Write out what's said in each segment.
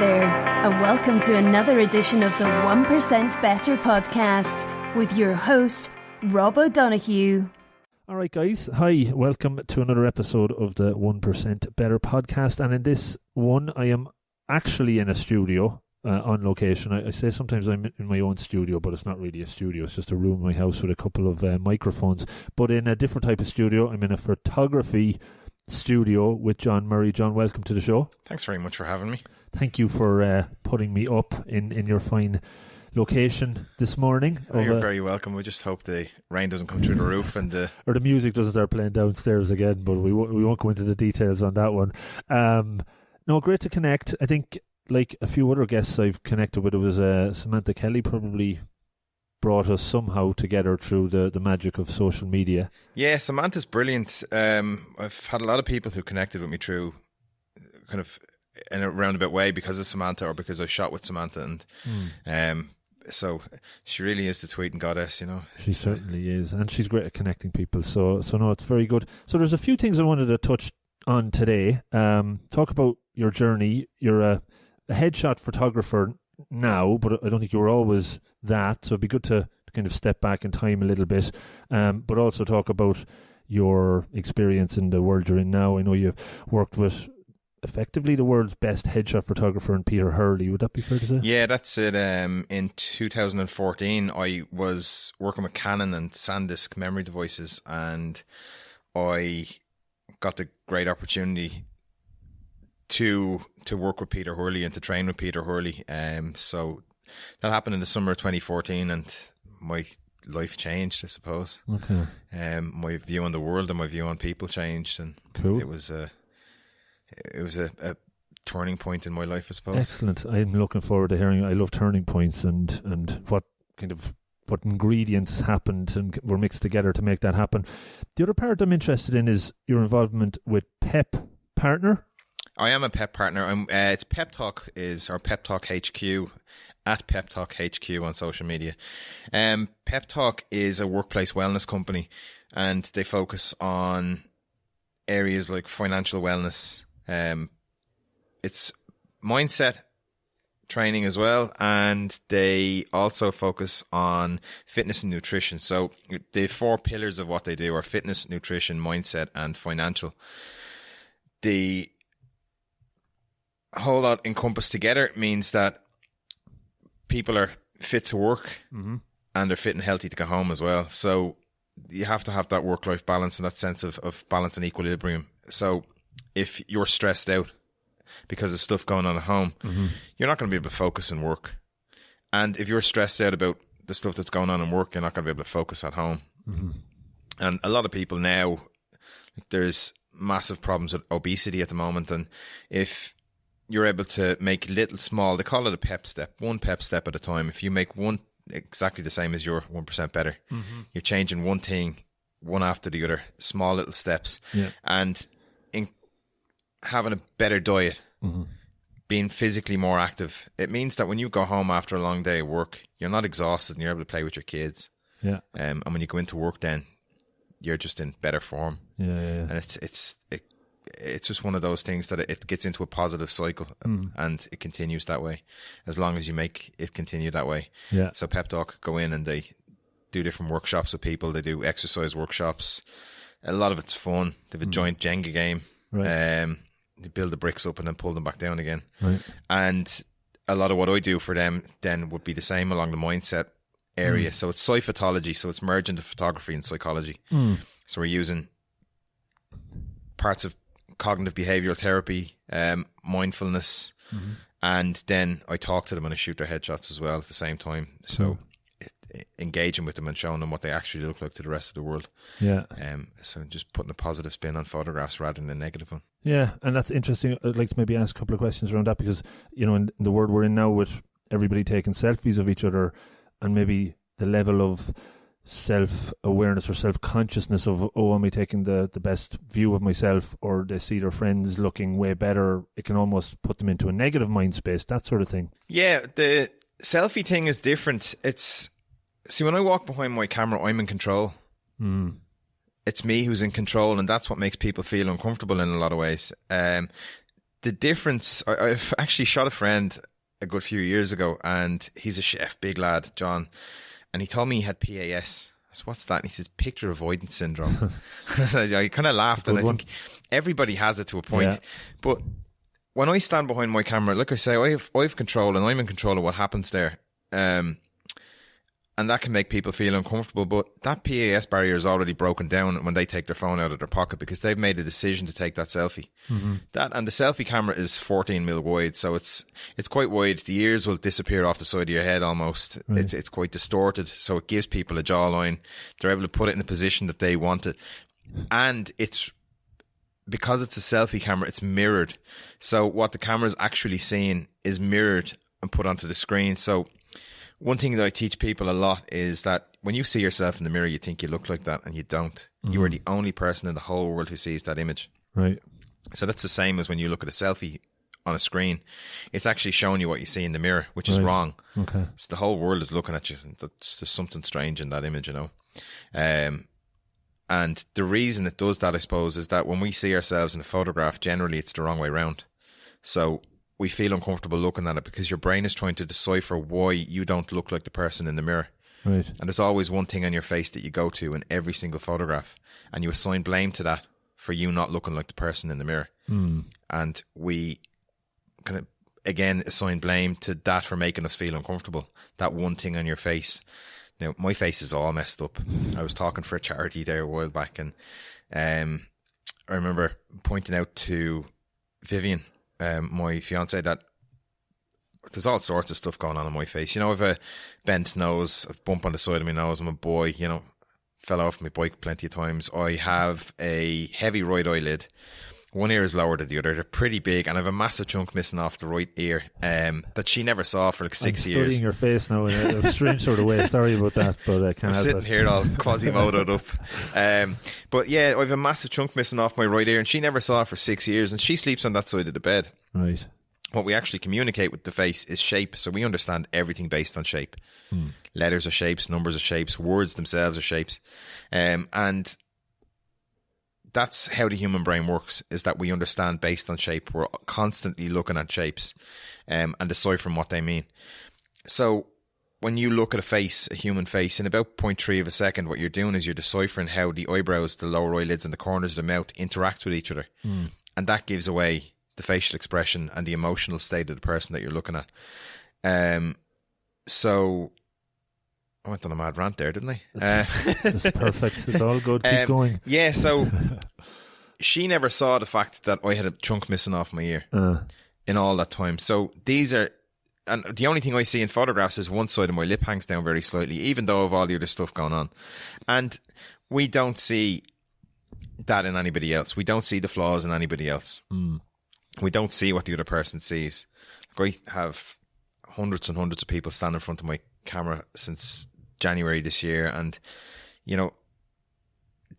there, and welcome to another edition of the 1% Better podcast with your host, Rob O'Donoghue. All right, guys. Hi. Welcome to another episode of the 1% Better podcast. And in this one, I am actually in a studio on location. I say sometimes I'm in my own studio, but it's not really a studio. It's just a room in my house with a couple of microphones. But in a different type of studio, I'm in a photography studio with John Murray. John, welcome to the show. Thanks very much for having me. Thank you for putting me up in your fine location this morning. You're very welcome. We just hope the rain doesn't come through the roof and or the music doesn't start playing downstairs again, but we won't go into the details on that one. No, great to connect. I think, like a few other guests I've connected with, it was Samantha Kelly probably brought us somehow together through the magic of social media. Yeah, Samantha's brilliant. I've had a lot of people who connected with me through kind of in a roundabout way because of Samantha or because I shot with Samantha, and so she really is the tweeting goddess, you know. She certainly is, and she's great at connecting people. So no, it's very good. So there's a few things I wanted to touch on today. Talk about your journey. You're a headshot photographer now, but I don't think you were always that. So it'd be good to kind of step back in time a little bit, but also talk about your experience in the world you're in now. I know you've worked with effectively the world's best headshot photographer in Peter Hurley. Would that be fair to say? Yeah, that's it. In 2014, I was working with Canon and SanDisk memory devices, and I got the great opportunity to work with Peter Hurley and to train with Peter Hurley. So that happened in the summer of 2014, and my life changed, I suppose. Okay. My view on the world and my view on people changed, and cool. It was a turning point in my life, I suppose. Excellent. I'm looking forward to hearing. I love turning points and what ingredients happened and were mixed together to make that happen. The other part I'm interested in is your involvement with Pep Partner. I am a Pep partner. It's Pep Talk or Pep Talk HQ at Pep Talk HQ on social media. Pep Talk is a workplace wellness company, and they focus on areas like financial wellness. It's mindset training as well, and they also focus on fitness and nutrition. So the 4 pillars of what they do are fitness, nutrition, mindset, and financial. The whole lot encompassed together means that people are fit to work, and they're fit and healthy to go home as well. So you have to have that work-life balance and that sense of balance and equilibrium. So if you're stressed out because of stuff going on at home, you're not going to be able to focus and work. And if you're stressed out about the stuff that's going on in work, you're not going to be able to focus at home. And a lot of people now, there's massive problems with obesity at the moment, and if you're able to make little small, they call it a pep step, 1 pep step at a time. If you make one exactly the same as your 1% better, you're changing one thing, one after the other, small little steps. Yeah. And in having a better diet, being physically more active, it means that when you go home after a long day of work, you're not exhausted and you're able to play with your kids. Yeah. And when you go into work, then you're just in better form. Yeah. And it's just one of those things that it gets into a positive cycle, and it continues that way as long as you make it continue that way. Yeah. So Pep Talk go in and they do different workshops with people. They do exercise workshops. A lot of it's fun. They have a joint Jenga game. Right. They build the bricks up and then pull them back down again. Right. And a lot of what I do for them then would be the same along the mindset area. So it's psychology. So it's merging the photography and psychology. So we're using parts of cognitive behavioral therapy, mindfulness, and then I talk to them and I shoot their headshots as well at the same time. So engaging with them and showing them what they actually look like to the rest of the world. Yeah. So just putting a positive spin on photographs rather than a negative one. Yeah, and that's interesting. I'd like to maybe ask a couple of questions around that because, you know, in the world we're in now with everybody taking selfies of each other and maybe the level of self-awareness or self-consciousness of, am I taking the best view of myself, or they see their friends looking way better, it can almost put them into a negative mind space, that sort of thing. Yeah, the selfie thing is different. See, when I walk behind my camera, I'm in control. It's me who's in control, and that's what makes people feel uncomfortable in a lot of ways. the difference, I've actually shot a friend a good few years ago, and he's a chef, big lad, John, and he told me he had PAS. So what's that? And he says picture avoidance syndrome. I kind of laughed, and I think everybody has it to a point. Yeah. But when I stand behind my camera, like I say, I have control, and I'm in control of what happens there. And that can make people feel uncomfortable, but that PAS barrier is already broken down when they take their phone out of their pocket, because they've made a decision to take that selfie. Mm-hmm. And the selfie camera is 14 mil wide, so it's quite wide. The ears will disappear off the side of your head almost. Right. It's quite distorted, so it gives people a jawline. They're able to put it in the position that they want it, and because it's a selfie camera, it's mirrored. So what the camera is actually seeing is mirrored and put onto the screen. So one thing that I teach people a lot is that when you see yourself in the mirror, you think you look like that, and you don't. Mm-hmm. You are the only person in the whole world who sees that image. Right. So that's the same as when you look at a selfie on a screen. It's actually showing you what you see in the mirror, which is wrong. Okay. So the whole world is looking at you. There's something strange in that image, you know. And the reason it does that, I suppose, is that when we see ourselves in a photograph, generally it's the wrong way around. So we feel uncomfortable looking at it because your brain is trying to decipher why you don't look like the person in the mirror. Right. And there's always one thing on your face that you go to in every single photograph, and you assign blame to that for you not looking like the person in the mirror. Mm. And we kind of, again, assign blame to that for making us feel uncomfortable. That one thing on your face. Now, my face is all messed up. I was talking for a charity there a while back, and I remember pointing out to Vivian, my fiance, that there's all sorts of stuff going on my face. You know, I've a bent nose, a bump on the side of my nose. I'm a boy, you know, fell off my bike plenty of times. I have a heavy right eyelid. One ear is lower than the other. They're pretty big, and I have a massive chunk missing off the right ear that she never saw for like 6 years. I'm studying your face now in a strange sort of way. Sorry about that, but I can't. I'm sitting here all Quasimodo'd up. But yeah, I have a massive chunk missing off my right ear, and she never saw it for 6 years, and she sleeps on that side of the bed. Right. What we actually communicate with the face is shape, so we understand everything based on shape. Letters are shapes, numbers are shapes, words themselves are shapes, and that's how the human brain works, is that we understand based on shape. We're constantly looking at shapes and deciphering what they mean. So when you look at a human face, in about 0.3 of a second, what you're doing is you're deciphering how the eyebrows, the lower eyelids and the corners of the mouth interact with each other. And that gives away the facial expression and the emotional state of the person that you're looking at. So I went on a mad rant there, didn't I? It's perfect. It's all good. Keep going. Yeah, so she never saw the fact that I had a chunk missing off my ear in all that time. So these are, and the only thing I see in photographs is one side of my lip hangs down very slightly, even though of all the other stuff going on. And we don't see that in anybody else. We don't see the flaws in anybody else. We don't see what the other person sees. Like, I have hundreds and hundreds of people stand in front of my camera since January this year, and you know,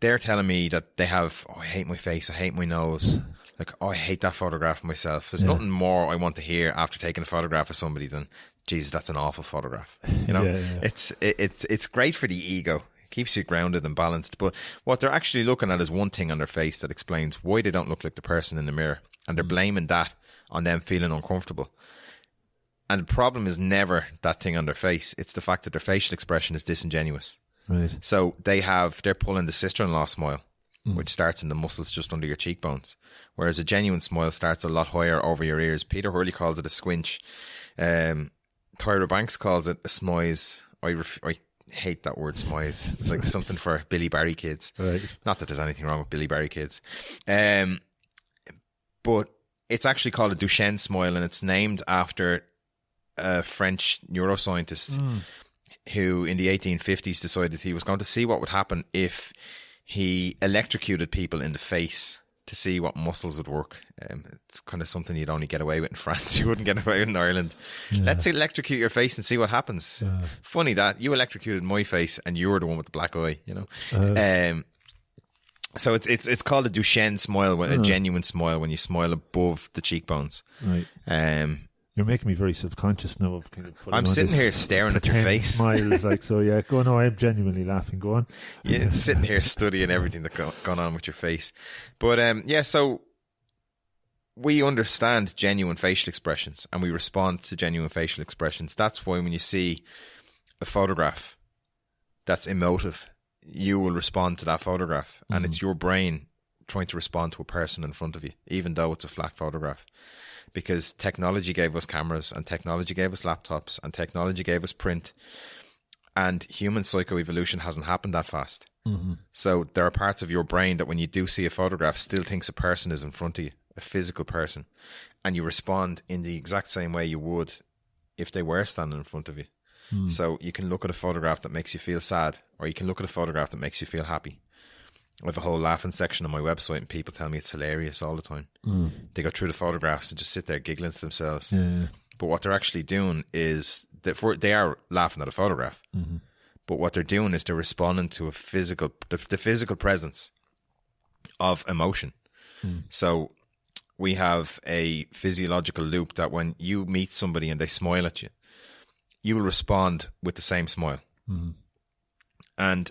they're telling me that they have, I hate my face, I hate my nose, like, I hate that photograph of myself. There's nothing more I want to hear after taking a photograph of somebody than, Jesus, that's an awful photograph. You know, it's great for the ego. It keeps you grounded and balanced. But what they're actually looking at is one thing on their face that explains why they don't look like the person in the mirror, and they're blaming that on them feeling uncomfortable. And the problem is never that thing on their face. It's the fact that their facial expression is disingenuous. Right. So they're pulling the sister-in-law smile, which starts in the muscles just under your cheekbones. Whereas a genuine smile starts a lot higher over your ears. Peter Hurley calls it a squinch. Tyra Banks calls it a smoise. I hate that word, smoise. It's like something for Billy Barry kids. Right. Not that there's anything wrong with Billy Barry kids. But it's actually called a Duchenne smile, and it's named after a French neuroscientist who in the 1850s decided he was going to see what would happen if he electrocuted people in the face to see what muscles would work. It's kind of something you'd only get away with in France. You wouldn't get away with in Ireland. Let's electrocute your face and see what happens. Funny that you electrocuted my face and you were the one with the black eye, you know. So it's called a Duchenne smile, a genuine smile, when you smile above the cheekbones. Right. You're making me very self-conscious now of kind of putting I'm sitting here staring at your face. Smiles, like, so yeah, go on. No, I'm genuinely laughing. Go on. Yeah, sitting here studying everything that's gone on with your face. But yeah, so we understand genuine facial expressions and we respond to genuine facial expressions. That's why when you see a photograph that's emotive, you will respond to that photograph, and it's your brain trying to respond to a person in front of you, even though it's a flat photograph. Because technology gave us cameras, and technology gave us laptops, and technology gave us print, and human psychoevolution hasn't happened that fast. So there are parts of your brain that when you do see a photograph still thinks a person is in front of you, a physical person, and you respond in the exact same way you would if they were standing in front of you. So you can look at a photograph that makes you feel sad, or you can look at a photograph that makes you feel happy. I have a whole laughing section on my website, and people tell me it's hilarious all the time. They go through the photographs and just sit there giggling to themselves. But what they're actually doing is they are laughing at a photograph. But what they're doing is they're responding to the physical presence of emotion. So we have a physiological loop that when you meet somebody and they smile at you, you will respond with the same smile. And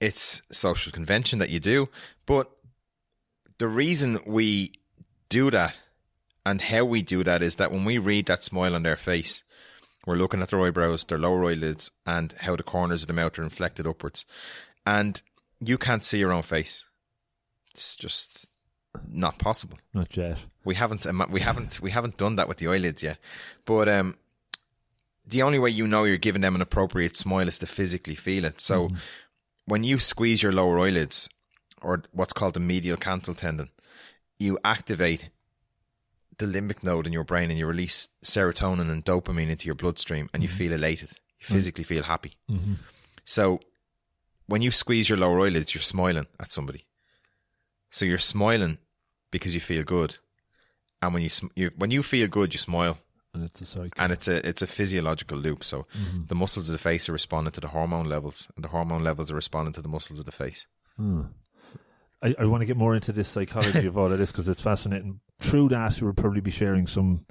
it's social convention that you do. But the reason we do that and how we do that is that when we read that smile on their face, we're looking at their eyebrows, their lower eyelids, and how the corners of the mouth are inflected upwards. And you can't see your own face. It's just not possible. Not yet. We haven't done that with the eyelids yet. But the only way you know you're giving them an appropriate smile is to physically feel it. So when you squeeze your lower eyelids, or what's called the medial canthal tendon, you activate the limbic node in your brain, and you release serotonin and dopamine into your bloodstream, and you feel elated. You physically feel happy. So when you squeeze your lower eyelids, you're smiling at somebody. So you're smiling because you feel good, and when you feel good, you smile, and it's a cycle. And it's a physiological loop. So the muscles of the face are responding to the hormone levels, and the hormone levels are responding to the muscles of the face. I want to get more into this psychology of all of this, because it's fascinating. Through that, we'll probably be sharing some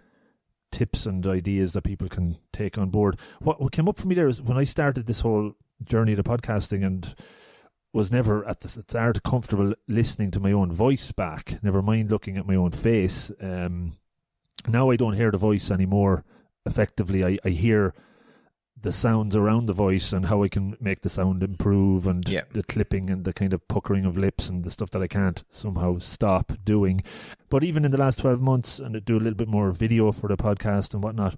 tips and ideas that people can take on board. What came up for me there is when I started this whole journey to podcasting, and was never at the start comfortable listening to my own voice back, never mind looking at my own face. Now I don't hear the voice anymore effectively. I hear the sounds around the voice and how I can make the sound improve, and the clipping and the kind of puckering of lips and the stuff that I can't somehow stop doing. But even in the last 12 months, and I do a little bit more video for the podcast and whatnot,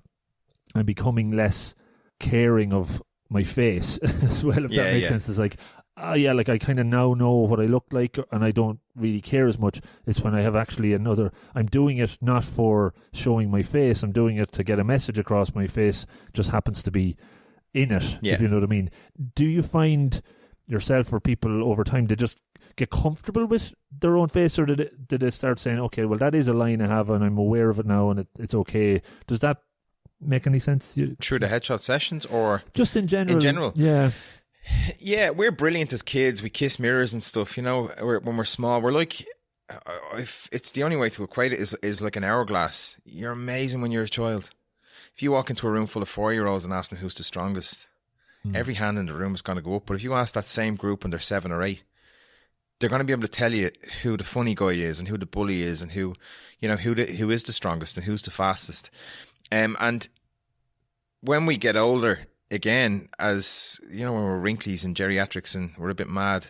I'm becoming less caring of my face as well, if that makes sense. It's like, like I kind of now know what I look like, and I don't really care as much. It's when I have actually I'm doing it not for showing my face, I'm doing it to get a message across. My face just happens to be in it, if you know what I mean. Do you find yourself or people over time, they just get comfortable with their own face, or did they start saying, okay, well, that is a line I have and I'm aware of it now and it's okay? Does that make any sense? Through the headshot sessions, or just in general? In general, yeah, we're brilliant as kids. We kiss mirrors and stuff. You know, when we're small, we're like, if it's the only way to equate it is like an hourglass. You're amazing when you're a child. If you walk into a room full of 4-year-olds and ask them who's the strongest, every hand in the room is going to go up. But if you ask that same group and they're 7 or 8, they're going to be able to tell you who the funny guy is and who the bully is, and who is the strongest and who's the fastest. And when we get older, again, as you know, when we're wrinklies and geriatrics and we're a bit mad,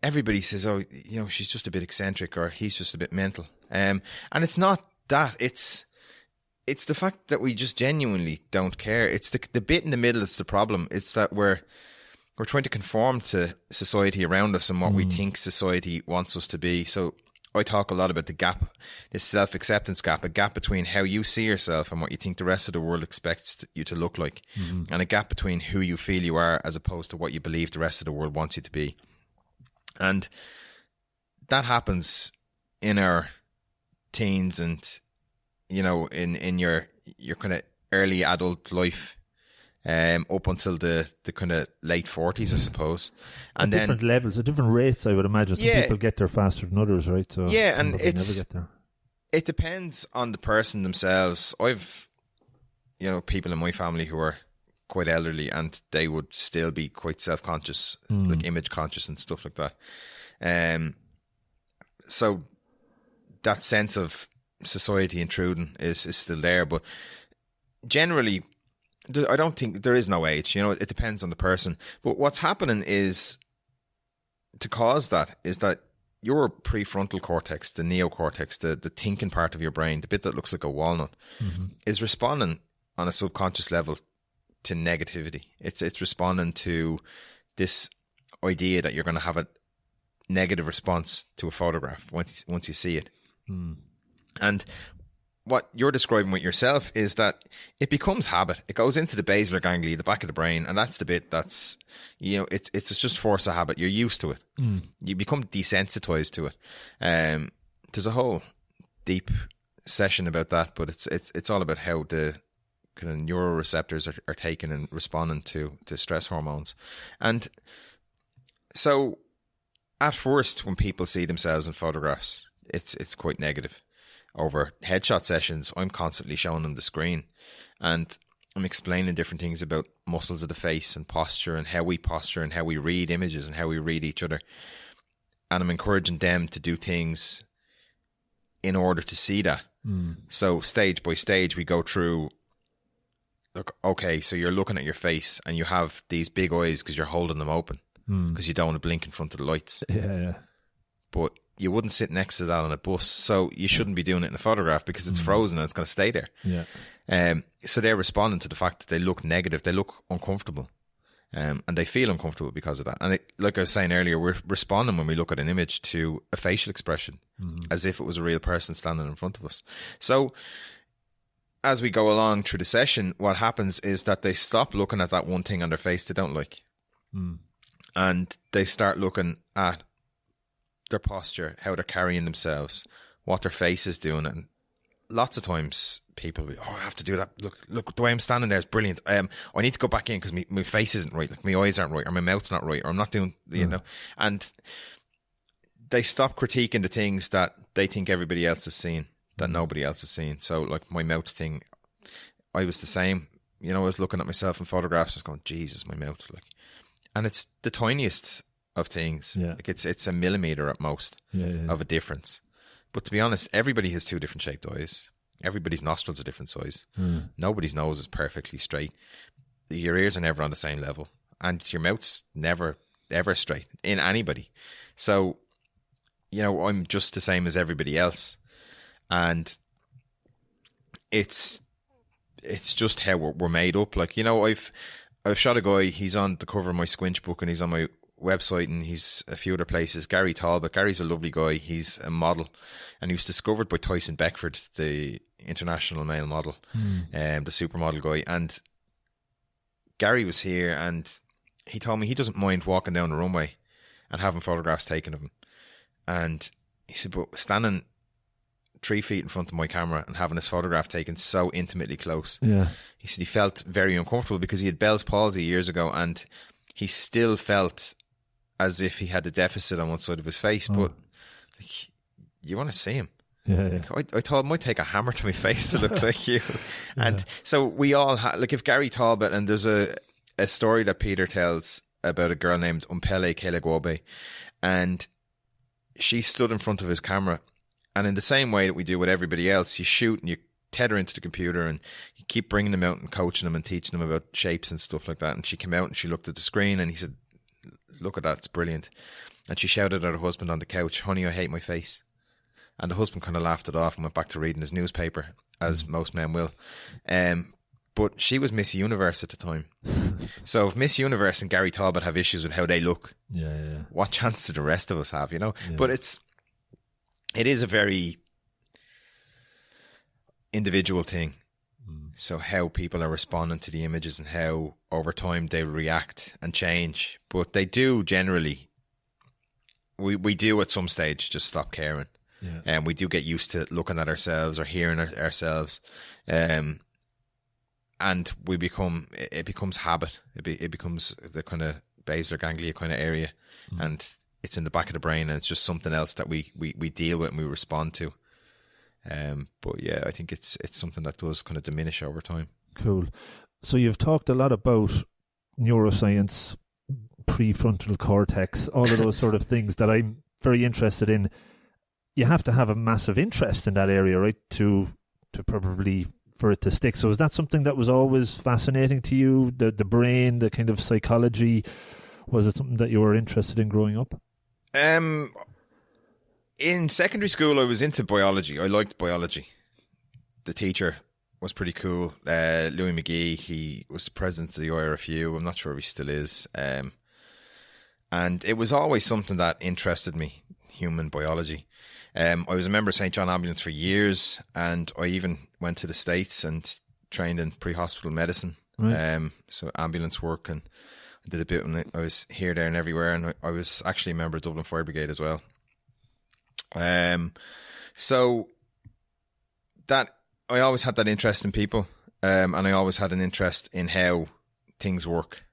everybody says, oh, you know, she's just a bit eccentric, or he's just a bit mental. And it's not that. It's the fact that we just genuinely don't care. It's the bit in the middle that's the problem. It's that we're trying to conform to society around us and what we think society wants us to be. So I talk a lot about the gap, this self-acceptance gap, a gap between how you see yourself and what you think the rest of the world expects you to look like, and a gap between who you feel you are as opposed to what you believe the rest of the world wants you to be. And that happens in our teens and, you know, in your kind of early adult life, up until the kind of late 40s, I suppose. And at different levels, at different rates, I would imagine. Some people get there faster than others, right? So and never get there. It depends on the person themselves. I've, you know, people in my family who are quite elderly, and they would still be quite self-conscious, like image conscious and stuff like that. So that sense of society intruding is still there. But generally, I don't think there is no age. It depends on the person. But what's happening is, to cause that, is that your prefrontal cortex, the neocortex, the thinking part of your brain, the bit that looks like a walnut, is responding on a subconscious level to negativity. It's responding to this idea that you're going to have a negative response to a photograph once you see it. And what you're describing with yourself is that it becomes habit. It goes into the basilar ganglia, the back of the brain, and that's the bit that's, it's just force of habit. You're used to it. You become desensitized to it. There's a whole deep session about that, but it's all about how the kind of neuroreceptors are taken and responding to stress hormones. And so at first, when people see themselves in photographs, it's quite negative. Over headshot sessions, I'm constantly showing them the screen, and I'm explaining different things about muscles of the face and posture and how we posture and how we read images and how we read each other. And I'm encouraging them to do things in order to see that. So stage by stage, we go through, look, okay, so you're looking at your face and you have these big eyes because you're holding them open because you don't want to blink in front of the lights. Yeah. But you wouldn't sit next to that on a bus, so you shouldn't be doing it in a photograph because it's frozen and it's going to stay there. Yeah. So they're responding to the fact that they look negative, they look uncomfortable, and they feel uncomfortable because of that. And like I was saying earlier, we're responding when we look at an image to a facial expression as if it was a real person standing in front of us. So as we go along through the session, what happens is that they stop looking at that one thing on their face they don't like, and they start looking at their posture, how they're carrying themselves, what their face is doing. And lots of times people will be, I have to do that. Look, the way I'm standing there is brilliant. I need to go back in because my face isn't right. Like my eyes aren't right, or my mouth's not right, or I'm not doing, and they stop critiquing the things that they think everybody else is seeing, that nobody else is seeing. So like my mouth thing, I was the same. I was looking at myself in photographs, I was going, Jesus, my mouth. And it's the tiniest of things. Like it's a millimeter at most of a difference. But to be honest, everybody has two different shaped eyes. Everybody's nostrils are different size. Nobody's nose is perfectly straight. Your ears are never on the same level, and your mouth's never ever straight in anybody. So I'm just the same as everybody else, and it's just how we're made up. Like, I've shot a guy. He's on the cover of my Squinch book, and he's on my website, and he's a few other places. Gary Talbot. Gary's a lovely guy. He's a model, and he was discovered by Tyson Beckford, the international male model, the supermodel guy. And Gary was here, and he told me he doesn't mind walking down the runway and having photographs taken of him. And he said, but standing 3 feet in front of my camera and having his photograph taken so intimately close, he said he felt very uncomfortable because he had Bell's palsy years ago, and he still felt as if he had a deficit on one side of his face. But you want to see him. Like, I thought it might take a hammer to my face to look like you. And so we all like, if Gary Talbot, and there's a story that Peter tells about a girl named Umpele Kelegwobe, and she stood in front of his camera, and in the same way that we do with everybody else, you shoot and you tether into the computer and you keep bringing them out and coaching them and teaching them about shapes and stuff like that. And she came out and she looked at the screen, and he said, look at that, it's brilliant. And she shouted at her husband on the couch, honey, I hate my face. And the husband kind of laughed it off and went back to reading his newspaper, as most men will. But she was Miss Universe at the time. So if Miss Universe and Gary Talbot have issues with how they look, what chance do the rest of us have, But it is a very individual thing. So how people are responding to the images and how over time they react and change. But they do generally, we do at some stage just stop caring. And we do get used to looking at ourselves or hearing ourselves. And it becomes habit. It becomes the kind of basilar ganglia kind of area. And it's in the back of the brain, and it's just something else that we deal with and we respond to. But yeah, I think it's something that does kind of diminish over time. Cool. So you've talked a lot about neuroscience, prefrontal cortex, all of those sort of things that I'm very interested in. you have to have a massive interest in that area, right, to probably for it to stick. So is that something that was always fascinating to you, the brain, the kind of psychology? Was it something that you were interested in growing up? In secondary school, I was into biology. I liked biology. The teacher was pretty cool. Louis McGee, he was the president of the IRFU. I'm not sure if he still is. And it was always something that interested me, human biology. I was a member of St. John Ambulance for years, and I even went to the States and trained in pre-hospital medicine. Right. So ambulance work, and I did a bit when I was here, there and everywhere, and I was actually a member of Dublin Fire Brigade as well. So that I always had that interest in people, and I always had an interest in how things work,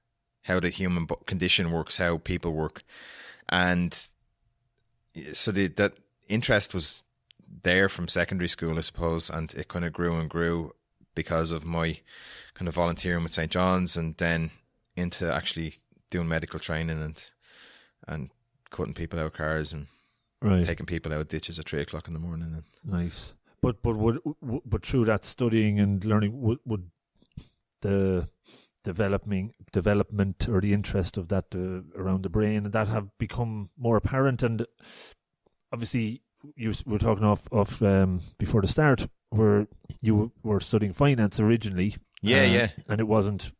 how the human condition works, how people work. And so that interest was there from secondary school, I suppose, and it kind of grew and grew because of my kind of volunteering with St. John's, and then into actually doing medical training and cutting people out of cars and taking people out of ditches at 3:00 in the morning. And nice. But through that studying and learning, would the development or the interest of that around the brain and that have become more apparent? And obviously, you were talking off before the start where you were studying finance originally. Yeah. And it wasn't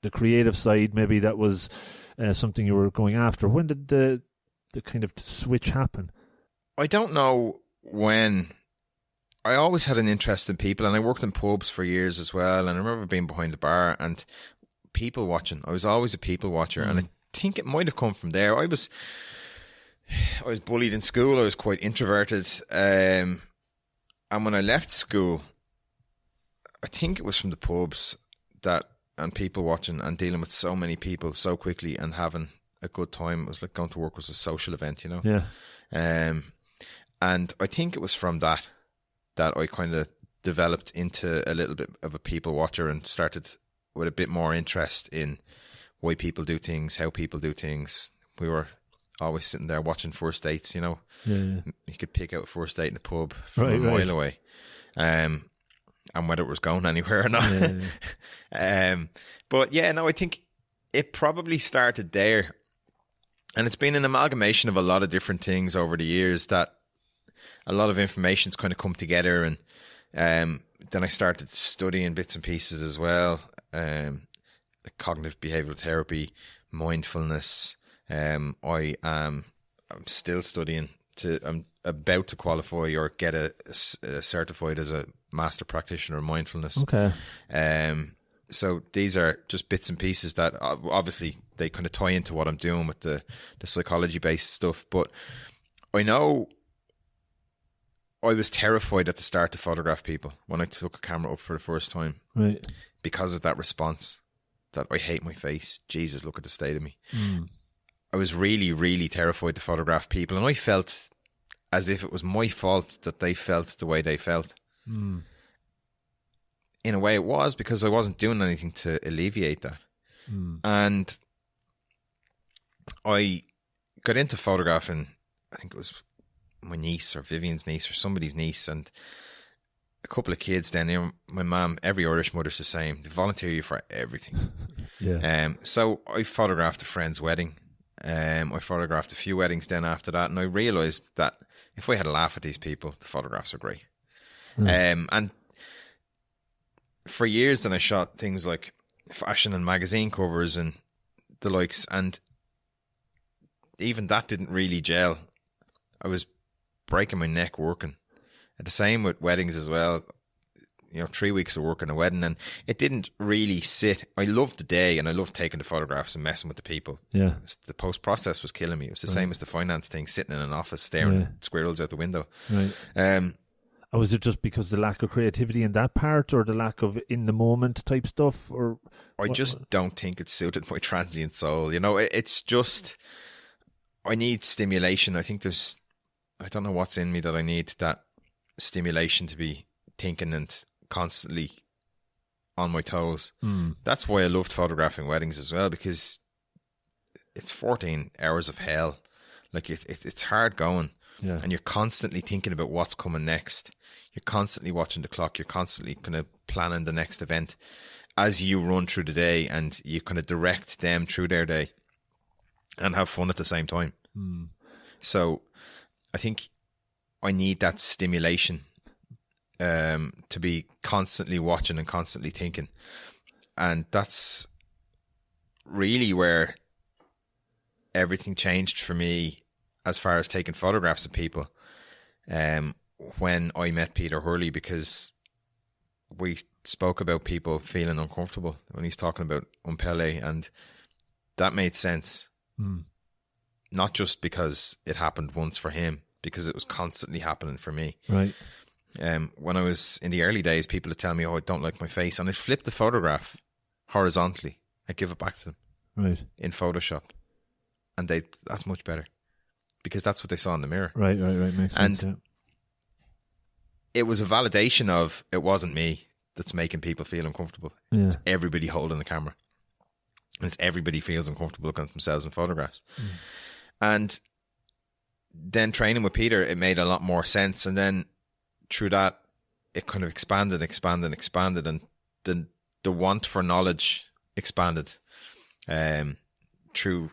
the creative side. Maybe that was something you were going after. When did the kind of switch happen? I don't know when. I always had an interest in people, and I worked in pubs for years as well. And I remember being behind the bar and people watching. I was always a people watcher, and I think it might have come from there. I was bullied in school. I was quite introverted, and when I left school, I think it was from the pubs and people watching and dealing with so many people so quickly and having a good time. It was like going to work was a social event, you know. Yeah. And I think it was from that I kind of developed into a little bit of a people watcher and started with a bit more interest in why people do things, how people do things. We were always sitting there watching first dates, you know. Yeah. You could pick out a first date in a pub from a mile away. And whether it was going anywhere or not. Yeah. But yeah, no, I think it probably started there. And it's been an amalgamation of a lot of different things over the years that a lot of information's kind of come together. And then I started studying bits and pieces as well. Like cognitive behavioral therapy, mindfulness. I'm still studying I'm about to qualify or get certified as a master practitioner of mindfulness. Okay. So these are just bits and pieces that obviously they kind of tie into what I'm doing with the psychology based stuff. But I know I was terrified at the start to photograph people when I took a camera up for the first time. Right. Because of that response that I hate my face. Jesus, look at the state of me. I was really, really terrified to photograph people, and I felt as if it was my fault that they felt the way they felt. In a way it was, because I wasn't doing anything to alleviate that. And I got into photographing, I think it was my niece or Vivian's niece or somebody's niece, and a couple of kids then, you know, my mum, every Irish mother's the same. They volunteer you for everything. Yeah. So I photographed a friend's wedding. I photographed a few weddings then after that, and I realised that if I had a laugh at these people, the photographs are great. And for years then I shot things like fashion and magazine covers and the likes, and even that didn't really gel. I was breaking my neck working. And the same with weddings as well. You know, 3 weeks of work on a wedding, and it didn't really sit. I loved the day and I loved taking the photographs and messing with the people. Yeah. The post process was killing me. It was the same as the finance thing, sitting in an office staring at squirrels out the window. Right. Was it just because the lack of creativity in that part, or the lack of in the moment type stuff, or I just don't think it suited my transient soul. You know, it's just I need stimulation. I think I don't know what's in me that I need that stimulation to be thinking and constantly on my toes. That's why I loved photographing weddings as well, because it's 14 hours of hell. Like it's hard going. Yeah. And you're constantly thinking about what's coming next. You're constantly watching the clock. You're constantly kind of planning the next event as you run through the day, and you kind of direct them through their day and have fun at the same time. So I think I need that stimulation to be constantly watching and constantly thinking. And that's really where everything changed for me as far as taking photographs of people when I met Peter Hurley, because we spoke about people feeling uncomfortable when he's talking about Umpele, and that made sense. Not just because it happened once for him, because it was constantly happening for me. Right. When I was in the early days, people would tell me, "Oh, I don't like my face," and I'd flip the photograph horizontally. I'd give it back to them, right, in Photoshop, and that's much better, because that's what they saw in the mirror. Right. Makes sense. And it was a validation of, it wasn't me that's making people feel uncomfortable. Yeah. It's everybody holding the camera, and it's everybody feels uncomfortable looking at themselves in photographs. And then training with Peter, it made a lot more sense. And then through that, it kind of expanded, and the want for knowledge expanded. Through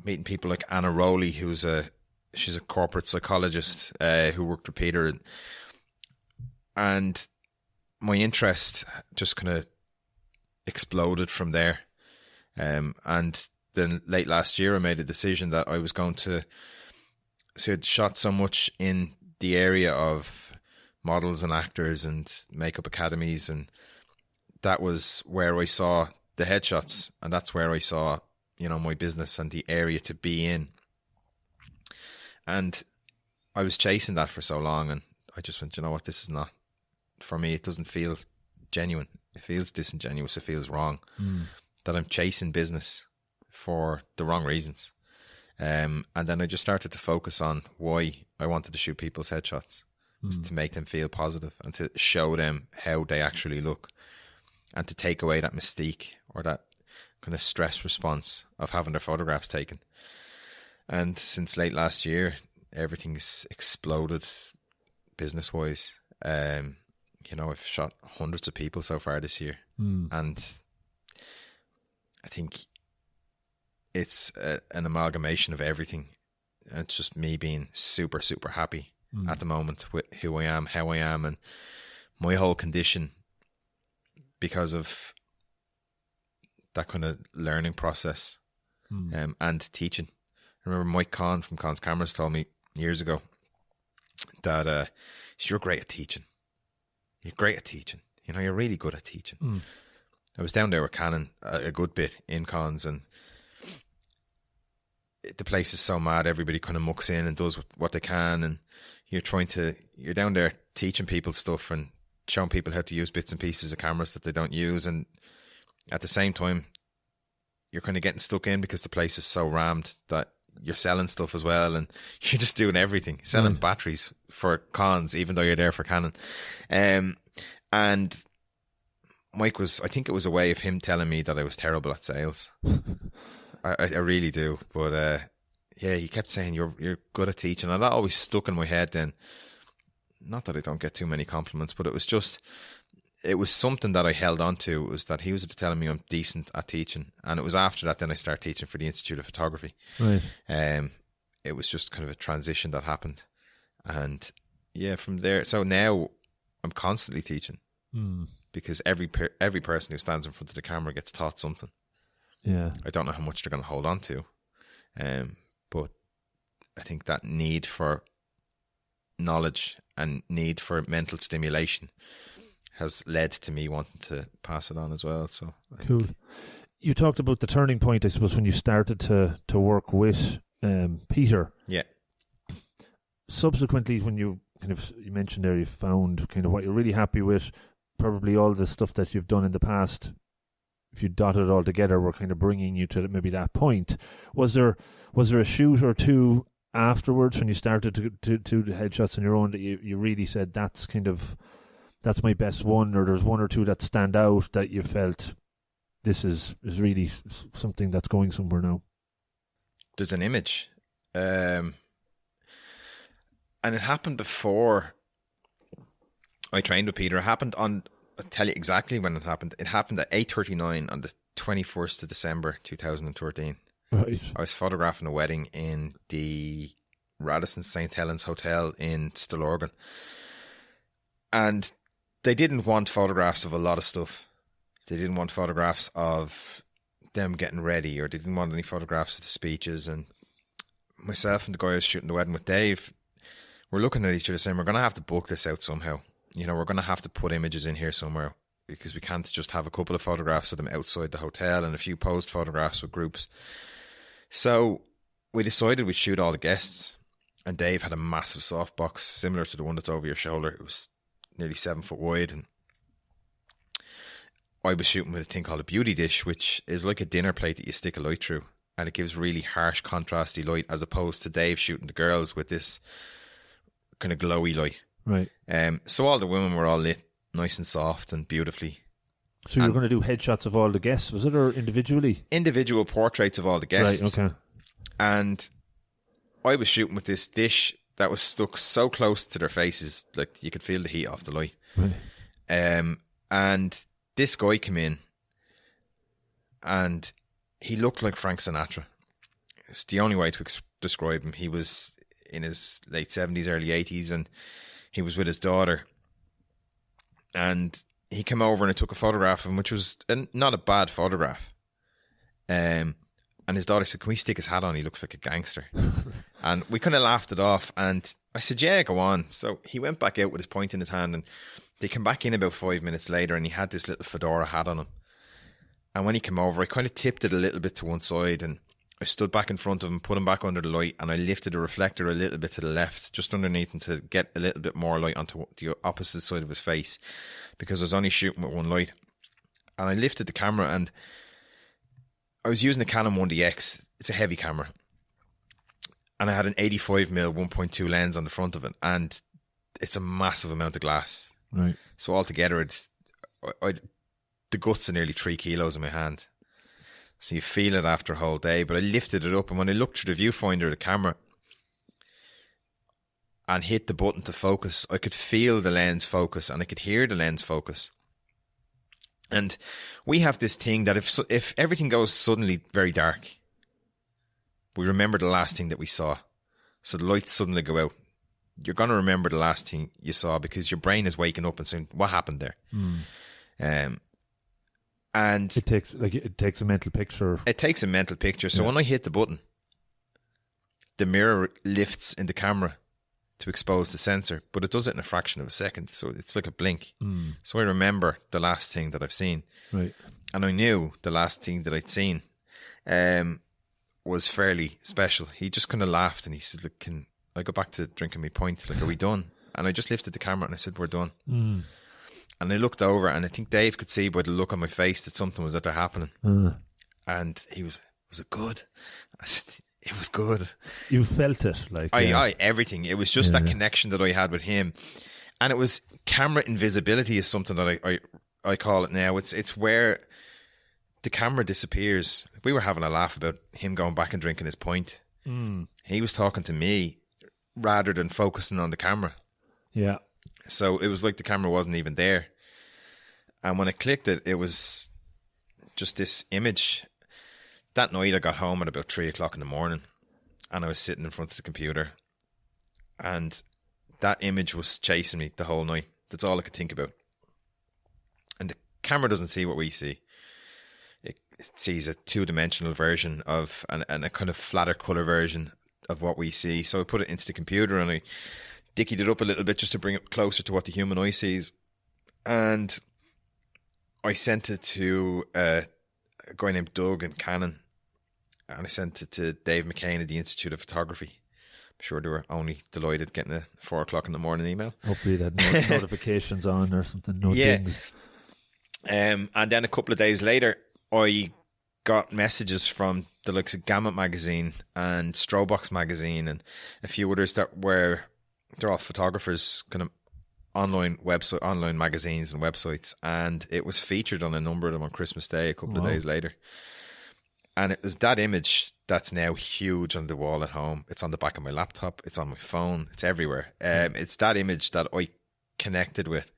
meeting people like Anna Rowley, she's a corporate psychologist who worked with Peter, and my interest just kind of exploded from there. And then late last year, I made a decision that I was going to. So I'd shot so much in the area of models and actors and makeup academies, and that was where I saw the headshots, and that's where I saw, my business and the area to be in. And I was chasing that for so long, and I just went, you know what, this is not for me. It doesn't feel genuine. It feels disingenuous. It feels wrong that I'm chasing business for the wrong reasons. And then I just started to focus on why I wanted to shoot people's headshots. Was to make them feel positive and to show them how they actually look, and to take away that mystique or that kind of stress response of having their photographs taken. And since late last year, everything's exploded business-wise. I've shot hundreds of people so far this year, and I think it's an amalgamation of everything. It's just me being super, super happy at the moment with who I am, how I am, and my whole condition, because of that kind of learning process and teaching. I remember Mike Kahn from Kahn's Cameras told me years ago that you're great at teaching. You're great at teaching. You're really good at teaching. I was down there with Canon a good bit in Kahn's, and the place is so mad. Everybody kind of mucks in and does what they can, and you're down there teaching people stuff and showing people how to use bits and pieces of cameras that they don't use, and at the same time you're kind of getting stuck in because the place is so rammed that you're selling stuff as well, and you're just doing everything, selling batteries for cons even though you're there for Canon. And Mike I think it was a way of him telling me that I was terrible at sales. I really do, but he kept saying you're good at teaching, and that always stuck in my head. Then, not that I don't get too many compliments, but it was something that I held on to. It was that he was telling me I'm decent at teaching, and it was after that then I started teaching for the Institute of Photography. Right. It was just kind of a transition that happened, and from there. So now I'm constantly teaching because every person who stands in front of the camera gets taught something. Yeah, I don't know how much they're going to hold on to, but I think that need for knowledge and need for mental stimulation has led to me wanting to pass it on as well. So cool. You talked about the turning point, I suppose, when you started to work with Peter. Yeah. Subsequently, when you mentioned there, you found kind of what you're really happy with. Probably all the stuff that you've done in the past, if you dotted it all together, were kind of bringing you to maybe that point. Was there a shoot or two afterwards when you started to do the headshots on your own that you really said that's my best one, or there's one or two that stand out that you felt this is really something that's going somewhere now? There's an image. And it happened before I trained with Peter. It happened on, I'll tell you exactly when it happened. It happened at 8:39 on the 21st of December 2013. Right. I was photographing a wedding in the Radisson St. Helens Hotel in Stillorgan. And they didn't want photographs of a lot of stuff. They didn't want photographs of them getting ready, or they didn't want any photographs of the speeches. And myself and the guy I was shooting the wedding with, Dave, we're looking at each other saying, we're going to have to book this out somehow. You know, we're going to have to put images in here somewhere, because we can't just have a couple of photographs of them outside the hotel and a few posed photographs with groups. So we decided we'd shoot all the guests, and Dave had a massive softbox similar to the one that's over your shoulder. It was nearly 7 foot wide, and I was shooting with a thing called a beauty dish, which is like a dinner plate that you stick a light through, and it gives really harsh contrasty light, as opposed to Dave shooting the girls with this kind of glowy light. Right. So all the women were all lit nice and soft and beautifully. So you were going to do headshots of all the guests, was it, or individually? Individual portraits of all the guests. Right, okay. And I was shooting with this dish that was stuck so close to their faces, like you could feel the heat off the light. Right. And this guy came in, and he looked like Frank Sinatra. It's the only way to describe him. He was in his late 70s, early 80s, and he was with his daughter. And he came over and I took a photograph of him, which was not a bad photograph. And his daughter said, "Can we stick his hat on? He looks like a gangster." And we kind of laughed it off. And I said, "Yeah, go on." So he went back out with his point in his hand, and they came back in about 5 minutes later, and he had this little fedora hat on him. And when he came over, I kind of tipped it a little bit to one side, and I stood back in front of him, put him back under the light, and I lifted the reflector a little bit to the left, just underneath him, to get a little bit more light onto the opposite side of his face, because I was only shooting with one light. And I lifted the camera, and I was using a Canon 1DX. It's a heavy camera. And I had an 85mm 1.2 lens on the front of it, and it's a massive amount of glass. Right. So altogether, the guts are nearly 3 kilos in my hand. So you feel it after a whole day. But I lifted it up, and when I looked through the viewfinder of the camera and hit the button to focus, I could feel the lens focus, and I could hear the lens focus. And we have this thing that if everything goes suddenly very dark, we remember the last thing that we saw. So the lights suddenly go out. You're going to remember the last thing you saw, because your brain is waking up and saying, what happened there? And it takes a mental picture. It takes a mental picture. So when I hit the button, the mirror lifts in the camera to expose the sensor, but it does it in a fraction of a second. So it's like a blink. So I remember the last thing that I've seen. Right. And I knew the last thing that I'd seen was fairly special. He just kind of laughed, and he said, "Look, can I go back to drinking my pint? Like, are we done?" And I just lifted the camera and I said, "We're done." And I looked over, and I think Dave could see by the look on my face that something was there happening. And he was it good? I said, "It was good." You felt it, like I everything. It was just that connection that I had with him, and it was camera invisibility is something that I call it now. It's where the camera disappears. We were having a laugh about him going back and drinking his pint. He was talking to me rather than focusing on the camera. Yeah. So it was like the camera wasn't even there. And when I clicked it, it was just this image. That night I got home at about 3 o'clock in the morning, and I was sitting in front of the computer, and that image was chasing me the whole night. That's all I could think about. And the camera doesn't see what we see. It sees a 2-dimensional version of and a kind of flatter colour version of what we see. So I put it into the computer, and I dickied it up a little bit just to bring it closer to what the human eye sees. And I sent it to a guy named Doug in Canon, and I sent it to Dave McCain at the Institute of Photography. I'm sure they were only delighted getting a 4 o'clock in the morning email. Hopefully they had notifications on or something, dings. And then a couple of days later, I got messages from the likes of Gamut magazine and Strobox magazine and a few others that were, they're all photographers, kind of online magazines and websites, and it was featured on a number of them on Christmas Day a couple of days later. And it was that image that's now huge on the wall at home. It's on the back of my laptop. It's on my phone. It's everywhere. It's that image that I connected with,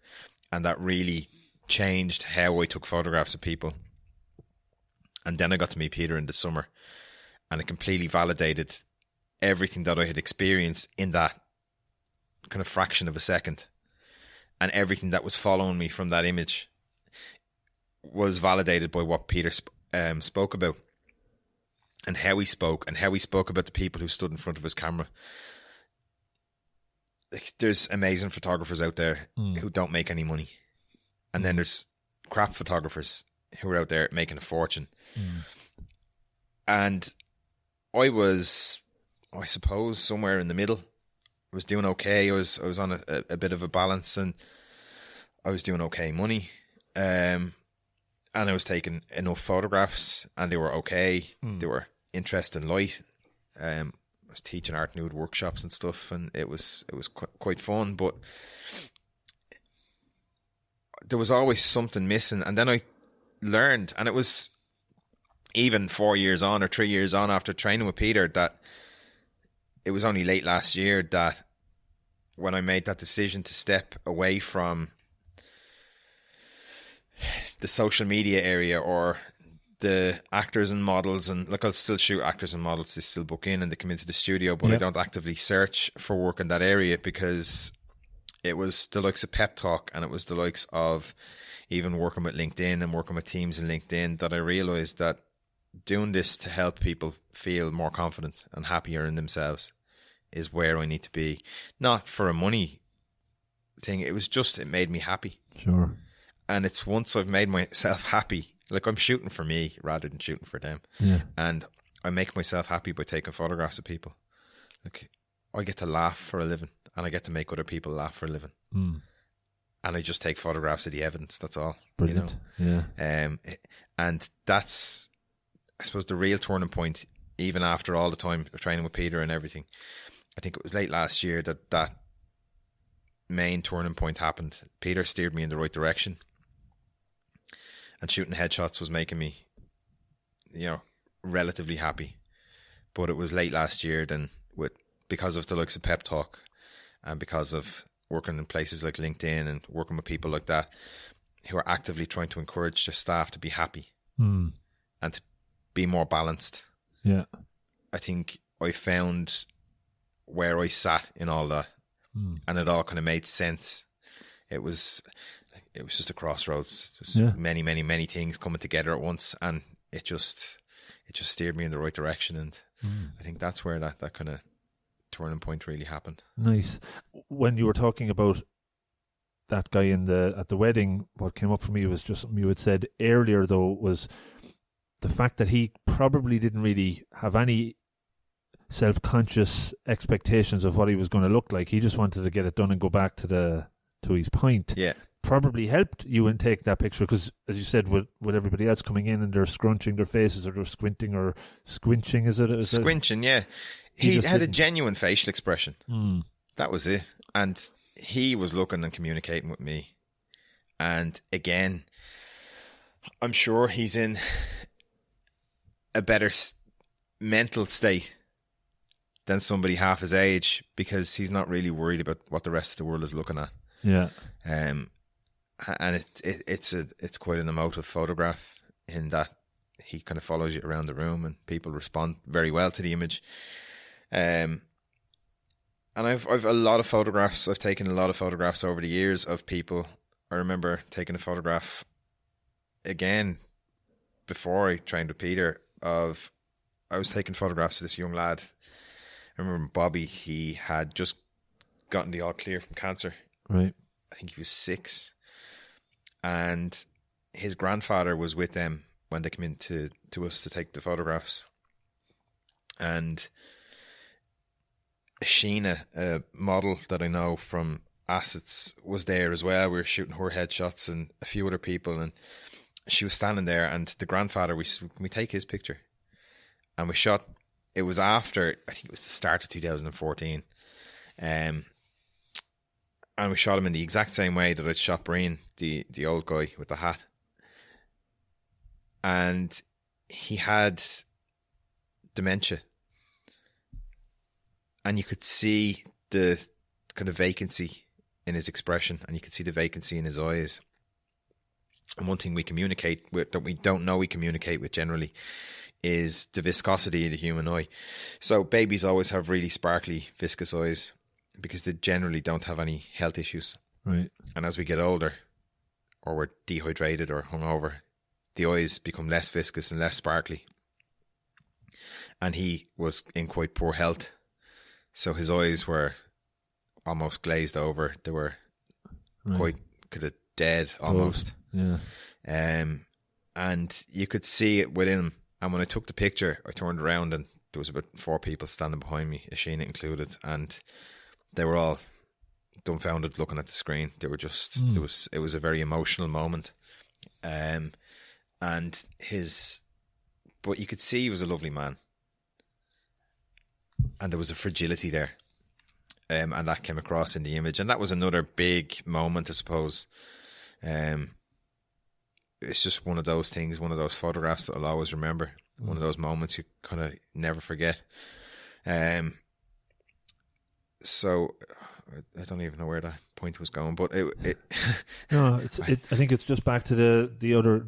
and that really changed how I took photographs of people. And then I got to meet Peter in the summer, and it completely validated everything that I had experienced in that kind of fraction of a second. And everything that was following me from that image was validated by what Peter spoke about, and how he spoke about the people who stood in front of his camera. Like, there's amazing photographers out there who don't make any money. And then there's crap photographers who are out there making a fortune. And I was, I suppose, somewhere in the middle. I was doing okay. I was on a bit of a balance, and I was doing okay money. And I was taking enough photographs, and they were okay. They were interesting light. I was teaching art nude workshops and stuff, and it was quite fun. But there was always something missing. And then I learned, and it was even 4 years on or 3 years on after training with Peter, that it was only late last year that when I made that decision to step away from the social media area or the actors and models, and like, I'll still shoot actors and models, they still book in and they come into the studio, but I don't actively search for work in that area, because it was the likes of Pep Talk, and it was the likes of even working with LinkedIn and working with teams in LinkedIn, that I realised that doing this to help people feel more confident and happier in themselves is where I need to be. Not for a money thing, it was just, it made me happy. Sure. And it's once I've made myself happy, like, I'm shooting for me rather than shooting for them. Yeah. And I make myself happy by taking photographs of people. Like, I get to laugh for a living, and I get to make other people laugh for a living. And I just take photographs of the evidence. That's all. Brilliant. You know? And that's, I suppose, the real turning point, even after all the time of training with Peter and everything. I think it was late last year that main turning point happened. Peter steered me in the right direction, and shooting headshots was making me, relatively happy. But it was late last year then, because of the likes of Pep Talk, and because of working in places like LinkedIn and working with people like that who are actively trying to encourage their staff to be happy and to be more balanced. Yeah. I think I found where I sat in all that, and it all kind of made sense. It was just a crossroads. Just many, many, many things coming together at once, and it just steered me in the right direction. And I think that's where that kind of turning point really happened. Nice. When you were talking about that guy at the wedding, what came up for me was just something you had said earlier, though, was the fact that he probably didn't really have any self-conscious expectations of what he was going to look like. He just wanted to get it done and go back to his point. Yeah. Probably helped you in taking that picture, because, as you said, with everybody else coming in and they're scrunching their faces, or they're squinting or squinching, is it? Squinching, yeah. He had a genuine facial expression. That was it. And he was looking and communicating with me. And again, I'm sure he's in a better mental state than somebody half his age, because he's not really worried about what the rest of the world is looking at. Yeah. And it's quite an emotive photograph, in that he kind of follows you around the room and people respond very well to the image. And I've a lot of photographs. I've taken a lot of photographs over the years of people. I remember taking a photograph again before I trained with Peter. I was taking photographs of this young lad. I remember Bobby. He had just gotten the all clear from cancer. Right. I think he was 6, and his grandfather was with them when they came in to us to take the photographs. And Sheena, a model that I know from Assets, was there as well. We were shooting her headshots and a few other people, and she was standing there, and the grandfather, we take his picture? And we shot, it was after, I think it was the start of 2014. And we shot him in the exact same way that I'd shot Breen, the old guy with the hat. And he had dementia, and you could see the kind of vacancy in his expression, and you could see the vacancy in his eyes. And one thing we communicate with that we don't know we communicate with generally is the viscosity of the human eye. So babies always have really sparkly, viscous eyes because they generally don't have any health issues. Right. And as we get older, or we're dehydrated or hungover, the eyes become less viscous and less sparkly. And he was in quite poor health, so his eyes were almost glazed over. They were quite kind of dead almost. Yeah. And you could see it within him. And when I took the picture, I turned around and there was about 4 people standing behind me, Ashina included, and they were all dumbfounded looking at the screen. They were just it was a very emotional moment. But you could see he was a lovely man. And there was a fragility there. And that came across in the image. And that was another big moment, I suppose. It's just one of those things, one of those photographs that I'll always remember. One of those moments you kind of never forget. So I don't even know where that point was going, but no, I think it's just back to the other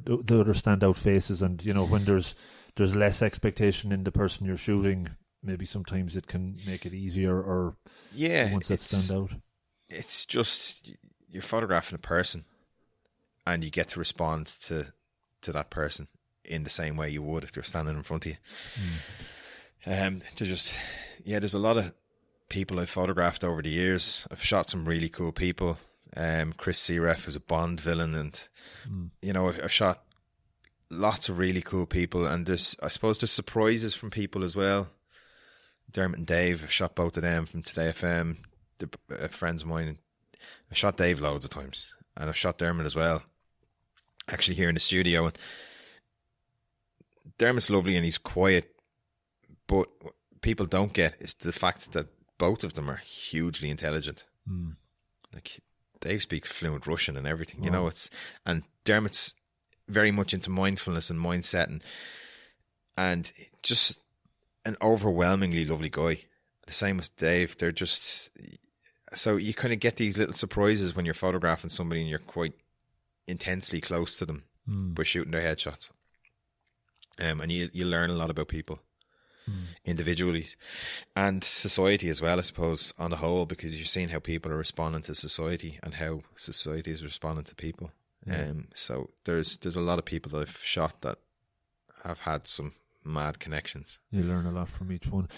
standout faces, and you know, when there's less expectation in the person you're shooting, maybe sometimes it can make it easier, or once that stand out. It's just you're photographing a person, and you get to respond to that person in the same way you would if they're standing in front of you. There's a lot of people I've photographed over the years. I've shot some really cool people. Chris Searef is a Bond villain, and you know, I've shot lots of really cool people, and I suppose there's surprises from people as well. Dermot and Dave, I've shot both of them from Today FM. They're friends of mine. I shot Dave loads of times, and I've shot Dermot as well, actually here in the studio. And Dermot's lovely and he's quiet, but what people don't get is the fact that both of them are hugely intelligent. Like, Dave speaks fluent Russian and everything, you know. And Dermot's very much into mindfulness and mindset, and just an overwhelmingly lovely guy. The same with Dave. They're just, so you kind of get these little surprises when you're photographing somebody and you're quite intensely close to them by shooting their headshots. And you learn a lot about people individually and society as well, I suppose, on the whole, because you're seeing how people are responding to society and how society is responding to people. So there's a lot of people that I've shot that have had some mad connections. You learn a lot from each one.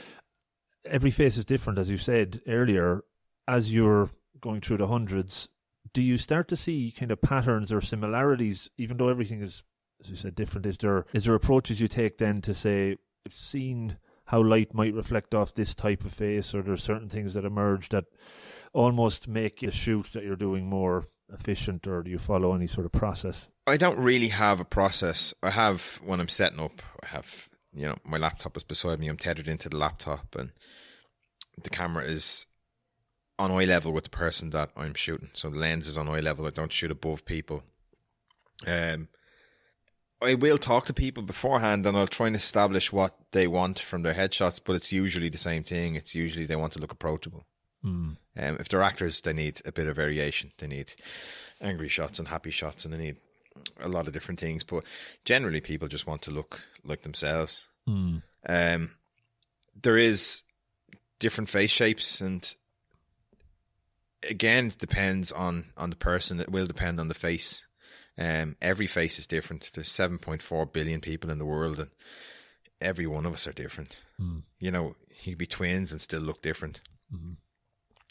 Every face is different, as you said earlier. As you're going through the hundreds, do you start to see kind of patterns or similarities, even though everything is, as you said, different? Is there approaches you take then to say, I've seen how light might reflect off this type of face, or there's certain things that emerge that almost make a shoot that you're doing more efficient, or do you follow any sort of process? I don't really have a process. I have, when I'm setting up, I have, you know, my laptop is beside me, I'm tethered into the laptop, and the camera is on eye level with the person that I'm shooting. So the lens is on eye level. I don't shoot above people. I will talk to people beforehand, and I'll try and establish what they want from their headshots, but it's usually the same thing. It's usually they want to look approachable. If they're actors, they need a bit of variation. They need angry shots and happy shots, and they need a lot of different things. But generally, people just want to look like themselves. There is different face shapes, and again, it depends on the person. It will depend on the face. Every face is different. There's 7.4 billion people in the world, and every one of us are different. You know, you could be twins and still look different.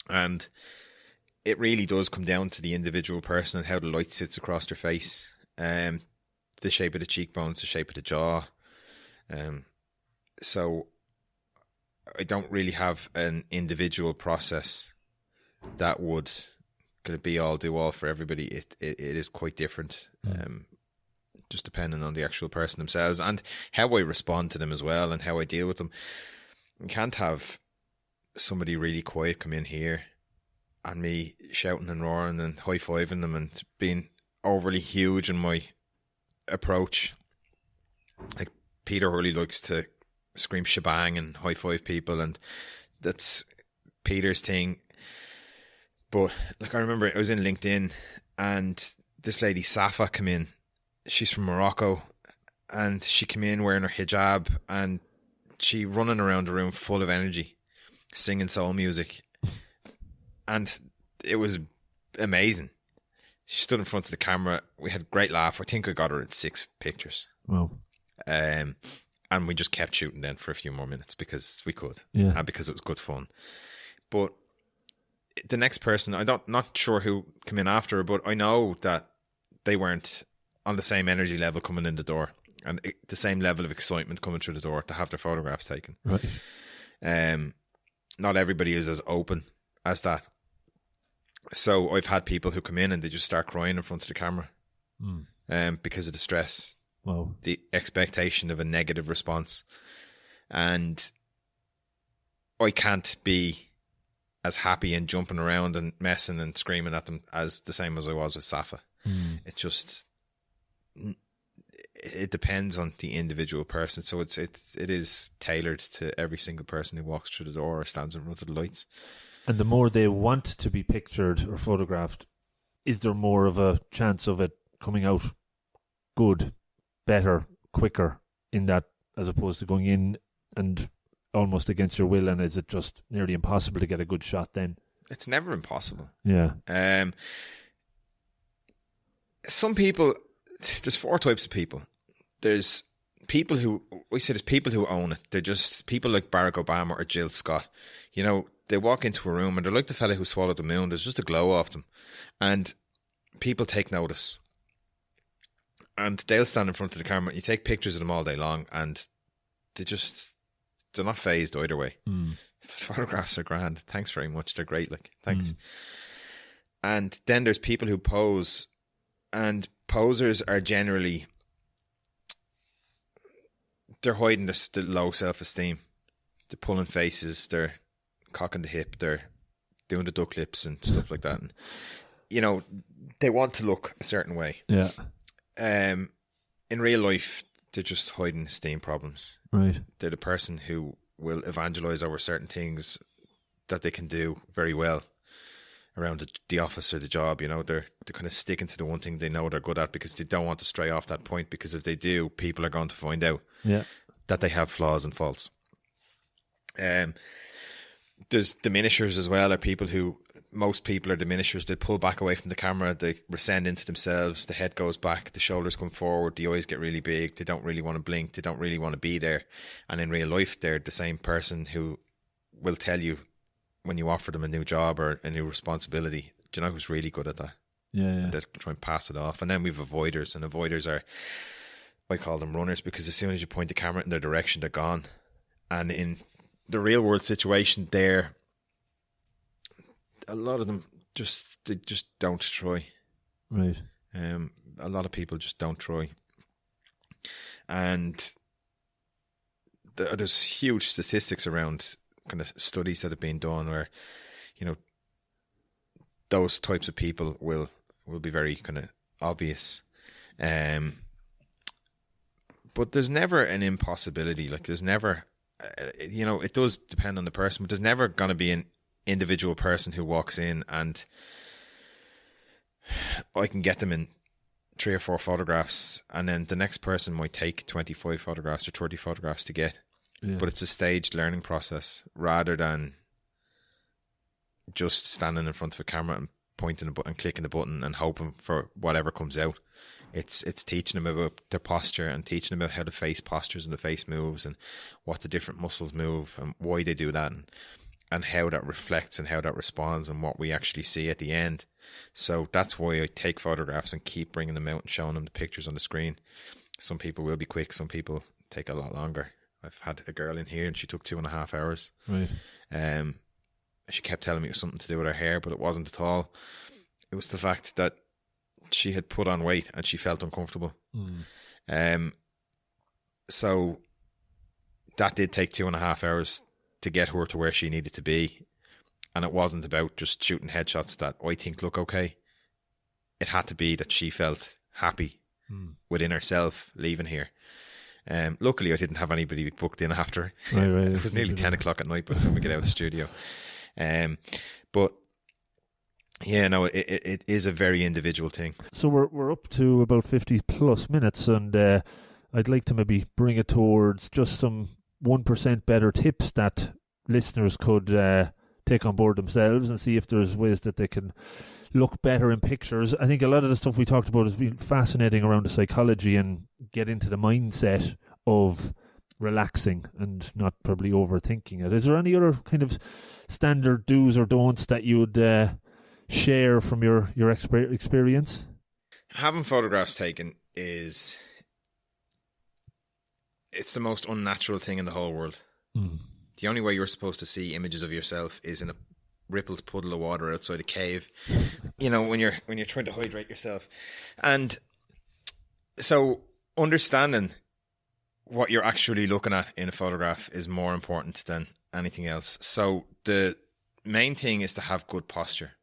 And it really does come down to the individual person and how the light sits across their face, the shape of the cheekbones, the shape of the jaw. So I don't really have an individual process that would be all do all for everybody. It is quite different, just depending on the actual person themselves and how I respond to them as well, and how I deal with them. You can't have somebody really quiet come in here and me shouting and roaring and high-fiving them and being overly huge in my approach. Like, Peter Hurley likes to scream shebang and high five people, and that's Peter's thing. But like, I remember I was in LinkedIn and this lady Safa came in. She's from Morocco, and she came in wearing her hijab and she running around the room full of energy, singing soul music, and it was amazing. She stood in front of the camera. We had a great laugh. I think I got her at 6 pictures. Wow. And we just kept shooting then for a few more minutes because we could, and because it was good fun. But the next person, not sure who came in after her, but I know that they weren't on the same energy level coming in the door, and the same level of excitement coming through the door to have their photographs taken. Right. Not everybody is as open as that. So I've had people who come in and they just start crying in front of the camera, because of the stress. Wow. The expectation of a negative response. And I can't be as happy and jumping around and messing and screaming at them as the same as I was with Safa. It just, it depends on the individual person. So it is tailored to every single person who walks through the door or stands in front of the lights. And the more they want to be pictured or photographed, is there more of a chance of it coming out good, better, quicker in that, as opposed to going in and almost against your will, and is it just nearly impossible to get a good shot then? It's never impossible. Yeah. Some people, there's 4 types of people. There's people who, there's people who own it. They're just people like Barack Obama or Jill Scott. You know, they walk into a room and they're like the fella who swallowed the moon. There's just a glow off them. And people take notice. And they'll stand in front of the camera. You take pictures of them all day long, and they're not phased either way. Photographs are grand. Thanks very much. They're great. Like, thanks. And then there's people who pose, and posers are generally, they're hiding the low self-esteem. They're pulling faces. They're cocking the hip. They're doing the duck lips and stuff like that. And, you know, they want to look a certain way. Yeah. In real life, they're just hiding esteem problems. Right. They're the person who will evangelize over certain things that they can do very well around the office or the job. You know, they're kind of sticking to the one thing they know they're good at because they don't want to stray off that point, because if they do, people are going to find out that they have flaws and faults. There's diminishers as well, are people who, most people are diminishers. They pull back away from the camera, they rescend into themselves, the head goes back, the shoulders come forward, the eyes get really big, they don't really want to blink, they don't really want to be there. And in real life, they're the same person who will tell you when you offer them a new job or a new responsibility, do you know who's really good at that? Yeah. They'll try and pass it off. And then we've avoiders, and avoiders are, I call them runners, because as soon as you point the camera in their direction, they're gone. And in the real world situation, there, a lot of them they just don't try. Right. A lot of people just don't try. And there's huge statistics around kind of studies that have been done where, you know, those types of people will be very kind of obvious. But there's never an impossibility. Like, there's never, you know, it does depend on the person, but there's never going to be an individual person who walks in and I can get them in 3 or 4 photographs, and then the next person might take 25 photographs or 30 photographs to get. But it's a staged learning process rather than just standing in front of a camera and pointing a button, clicking the button and hoping for whatever comes out. It's teaching them about their posture and teaching them about how the face postures and the face moves and what the different muscles move and why they do that, and how that reflects and how that responds and what we actually see at the end. So that's why I take photographs and keep bringing them out and showing them the pictures on the screen. Some people will be quick, some people take a lot longer. I've had a girl in here and she took 2.5 hours. Right. She kept telling me it was something to do with her hair, but it wasn't at all. It was the fact that she had put on weight and she felt uncomfortable. So that did take 2.5 hours to get her to where she needed to be. And it wasn't about just shooting headshots that I think look okay. It had to be that she felt happy within herself leaving here. Luckily, I didn't have anybody booked in after. Right. It was nearly 10 o'clock at night by the time we get out of the studio. But yeah, no, it is a very individual thing. So we're up to about 50 plus minutes, and I'd like to maybe bring it towards just some 1% better tips that listeners could take on board themselves and see if there's ways that they can look better in pictures. I think a lot of the stuff we talked about has been fascinating around the psychology and get into the mindset of relaxing and not probably overthinking it. Is there any other kind of standard do's or don'ts that you would share from your experience? Having photographs taken it's the most unnatural thing in the whole world. The only way you're supposed to see images of yourself is in a rippled puddle of water outside a cave, when you're trying to hydrate yourself. And so understanding what you're actually looking at in a photograph is more important than anything else. So the main thing is to have good posture.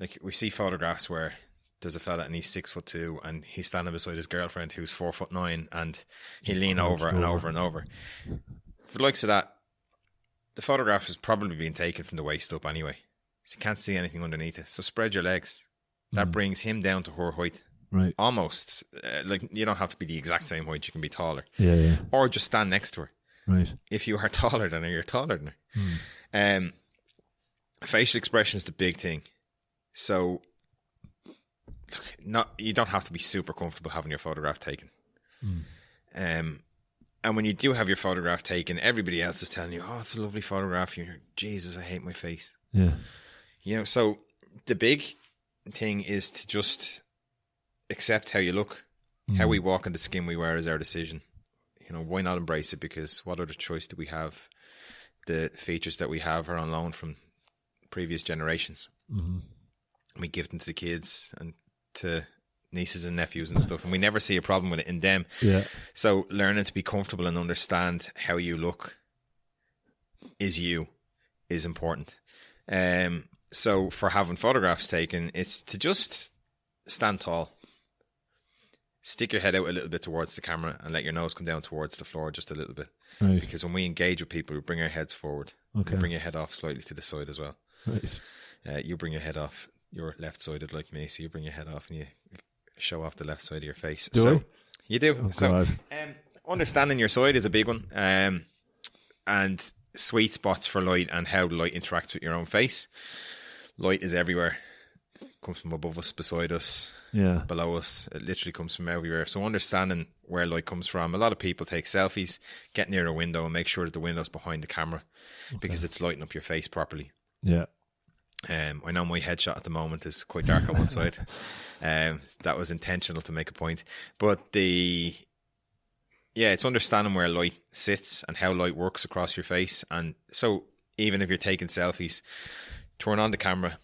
Like, we see photographs where there's a fella and he's 6'2" and he's standing beside his girlfriend who's 4'9", and he lean over and over and over. For the likes of that, the photograph is probably being taken from the waist up anyway, so you can't see anything underneath it. So spread your legs. That brings him down to her height. Right. Almost. Like, you don't have to be the exact same height. You can be taller. Yeah. Or just stand next to her. Right. If you are taller than her, you're taller than her. Facial expression is the big thing. So, you don't have to be super comfortable having your photograph taken. And when you do have your photograph taken, everybody else is telling you, "Oh, it's a lovely photograph." You're, "Jesus, I hate my face." Yeah. So the big thing is to just accept how you look. How we walk in the skin we wear is our decision. Why not embrace it? Because what other choice do we have? The features that we have are on loan from previous generations. We give them to the kids and to nieces and nephews and stuff, and we never see a problem with it in them. Yeah. So learning to be comfortable and understand how you look is important. So for having photographs taken, it's to just stand tall. Stick your head out a little bit towards the camera and let your nose come down towards the floor just a little bit. Right. Because when we engage with people, we bring our heads forward. Okay. We bring your head off slightly to the side as well. Right. You bring your head off. You're left-sided like me, so you bring your head off and you show off the left side of your face. Do I? You do. Oh, so understanding your side is a big one. And sweet spots for light and how light interacts with your own face. Light is everywhere. It comes from above us, beside us, below us. It literally comes from everywhere. So understanding where light comes from. A lot of people take selfies, get near a window and make sure that the window's behind the camera because it's lighting up your face properly. Yeah. I know my headshot at the moment is quite dark on one side. That was intentional to make a point. But it's understanding where light sits and how light works across your face. And so even if you're taking selfies, turn on the camera,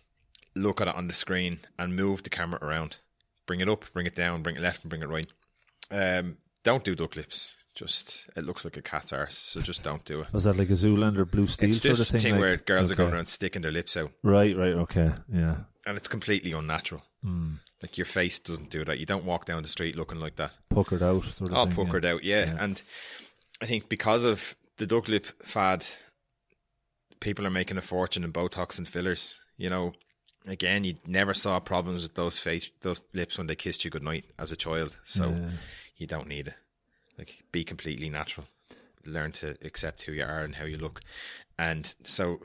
look at it on the screen and move the camera around. Bring it up, bring it down, bring it left and bring it right. Don't do duck lips. It looks like a cat's arse, so just don't do it. Was that like a Zoolander Blue Steel it's sort of thing? It's this thing where girls are going around sticking their lips out. Right, okay, yeah. And it's completely unnatural. Like, your face doesn't do that. You don't walk down the street looking like that. Puckered out sort of thing. Puckered out, yeah. And I think because of the duck lip fad, people are making a fortune in Botox and fillers. Again, you never saw problems with those lips when they kissed you goodnight as a child. So you don't need it. Like, be completely natural. Learn to accept who you are and how you look. And so